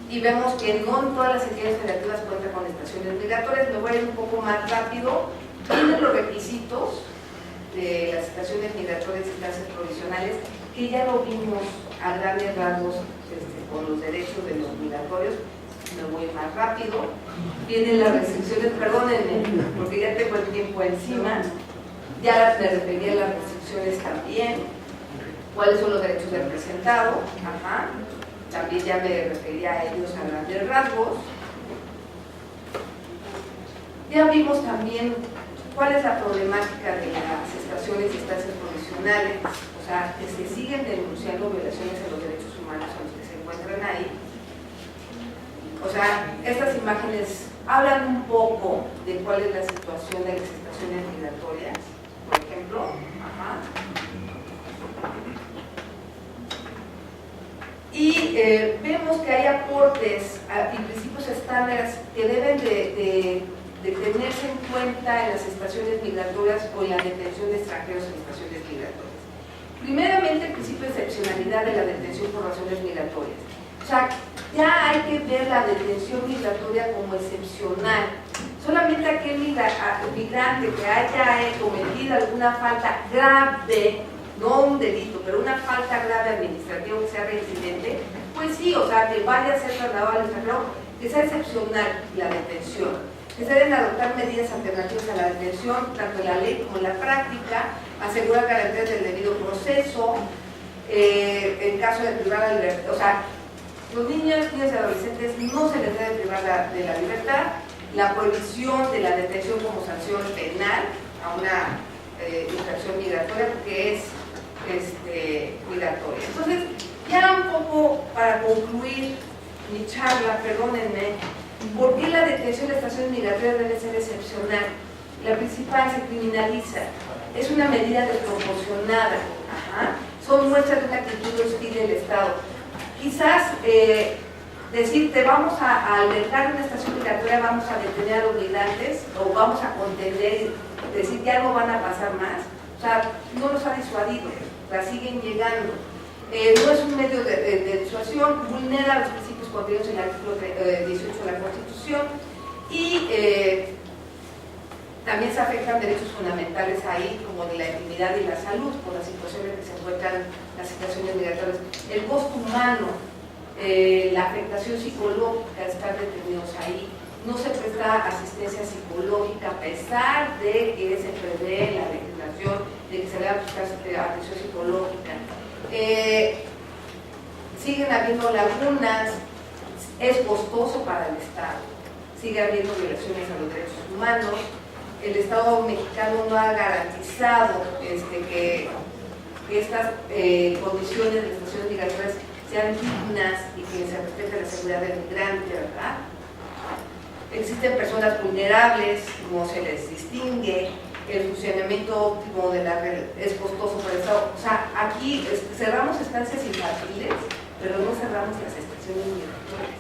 Y vemos que no en todas las entidades federativas cuentan con estaciones migratorias. Me voy a ir un poco más rápido. Vienen los requisitos de las estaciones migratorias y estancias provisionales, que ya lo vimos a grandes rasgos con los derechos de los migratorios. me voy más rápido. Vienen las restricciones, perdónenme, porque ya tengo el tiempo encima. Ya me refería a las restricciones también. ¿Cuáles son los derechos del representado? Ajá. También ya me refería a ellos a grandes rasgos. Ya vimos también cuál es la problemática de las estaciones y estancias provisionales, o sea, que se siguen denunciando violaciones a los derechos humanos a los que se encuentran ahí. O sea, estas imágenes hablan un poco de cuál es la situación de las estaciones migratorias, por ejemplo. Ajá. Y vemos que hay aportes y principios estándares que deben de tenerse en cuenta en las estaciones migratorias o en la detención de extranjeros en estaciones migratorias. Primeramente, el principio de excepcionalidad de la detención por razones migratorias. O sea, ya hay que ver la detención migratoria como excepcional. Solamente aquel migrante que haya cometido alguna falta grave, no un delito, pero una falta grave administrativa que sea reincidente, pues sí, o sea, que vaya a ser trasladado al extranjero, que sea excepcional la detención, que se deben adoptar medidas alternativas a la detención, tanto en la ley como en la práctica, asegurar garantías del debido proceso, en caso de privar la libertad, o sea, los niños y adolescentes no se les debe privar de la libertad, la prohibición de la detención como sanción penal a una infracción migratoria, porque es migratoria. Entonces, ya un poco para concluir mi charla, perdónenme, ¿por qué la detención de estaciones migratorias debe ser excepcional? La principal se criminaliza, es una medida desproporcionada, ajá. Son muestras de una actitud hostil del Estado. Quizás decirte vamos a albergar una estación migratoria, vamos a detener a los migrantes o vamos a contender y decir que algo van a pasar más, o sea, no los ha disuadido, la siguen llegando. No es un medio de disuasión, vulnera los principios contenidos en el artículo 18 de la Constitución y también se afectan derechos fundamentales ahí, como de la intimidad y la salud, por las situaciones que se encuentran las situaciones migratorias. El costo humano, la afectación psicológica de estar detenidos ahí, no se presta asistencia psicológica a pesar de que se prevé la legislación de que se debe buscar atención psicológica. Siguen habiendo lagunas, es costoso para el Estado, sigue habiendo violaciones a los derechos humanos. El Estado mexicano no ha garantizado que estas condiciones de las estaciones migratorias sean dignas y que se respete la seguridad del migrante, ¿verdad? Existen personas vulnerables, como se les distingue, el funcionamiento óptimo de la red es costoso para el Estado. O sea, aquí cerramos estancias infantiles, pero no cerramos las estaciones migratorias.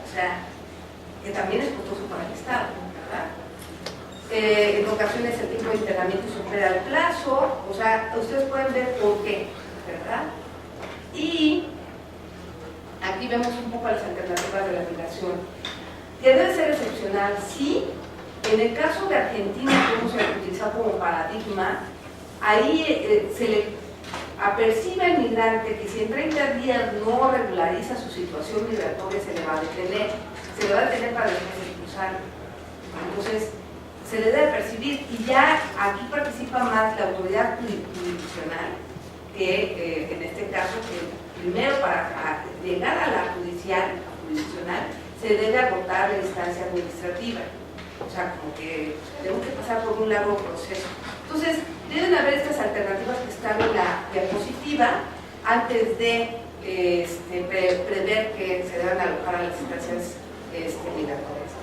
O sea, que también es costoso para el Estado, ¿verdad? En ocasiones el tiempo de internamiento supera el plazo, o sea, ustedes pueden ver por qué, ¿verdad? Y aquí vemos un poco las alternativas de la migración, que debe ser excepcional, sí. En el caso de Argentina, que hemos utilizado como paradigma, ahí se le apercibe al migrante que si en 30 días no regulariza su situación migratoria, se le va a detener para después expulsar. Entonces, se le debe percibir, y ya aquí participa más la autoridad jurisdiccional, que en este caso, que primero para llegar a la jurisdiccional, se debe agotar la instancia administrativa. O sea, como que tenemos que pasar por un largo proceso. Entonces, deben haber estas alternativas que están en la diapositiva antes de prever que se deban alojar a las instancias migratorias.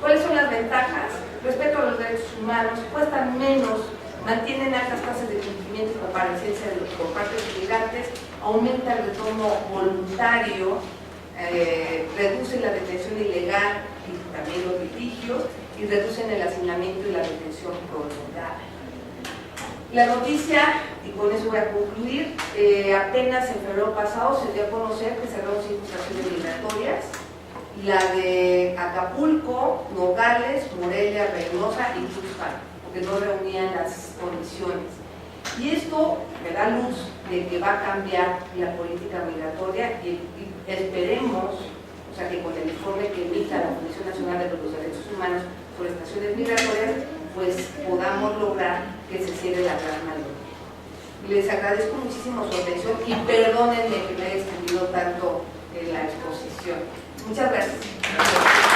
¿Cuáles son las ventajas? Respeto a los derechos humanos, cuestan menos, mantienen altas tasas de cumplimiento y comparecencia por parte de los migrantes, aumenta el retorno voluntario, reducen la detención ilegal y también los litigios, y reducen el hacinamiento y la detención prolongada. La noticia, y con eso voy a concluir, apenas en febrero pasado se dio a conocer que cerraron 5 estaciones migratorias, la de Acapulco, Nogales, Morelia, Reynosa y Tuxpan, porque no reunían las condiciones. Y esto me da luz de que va a cambiar la política migratoria y esperemos, o o sea que con el informe que emita la Comisión Nacional de los Derechos Humanos sobre estaciones migratorias, pues podamos lograr que se cierre la gran mayoría. Les agradezco muchísimo su atención y perdónenme que me haya extendido tanto en la exposición. Muchas gracias.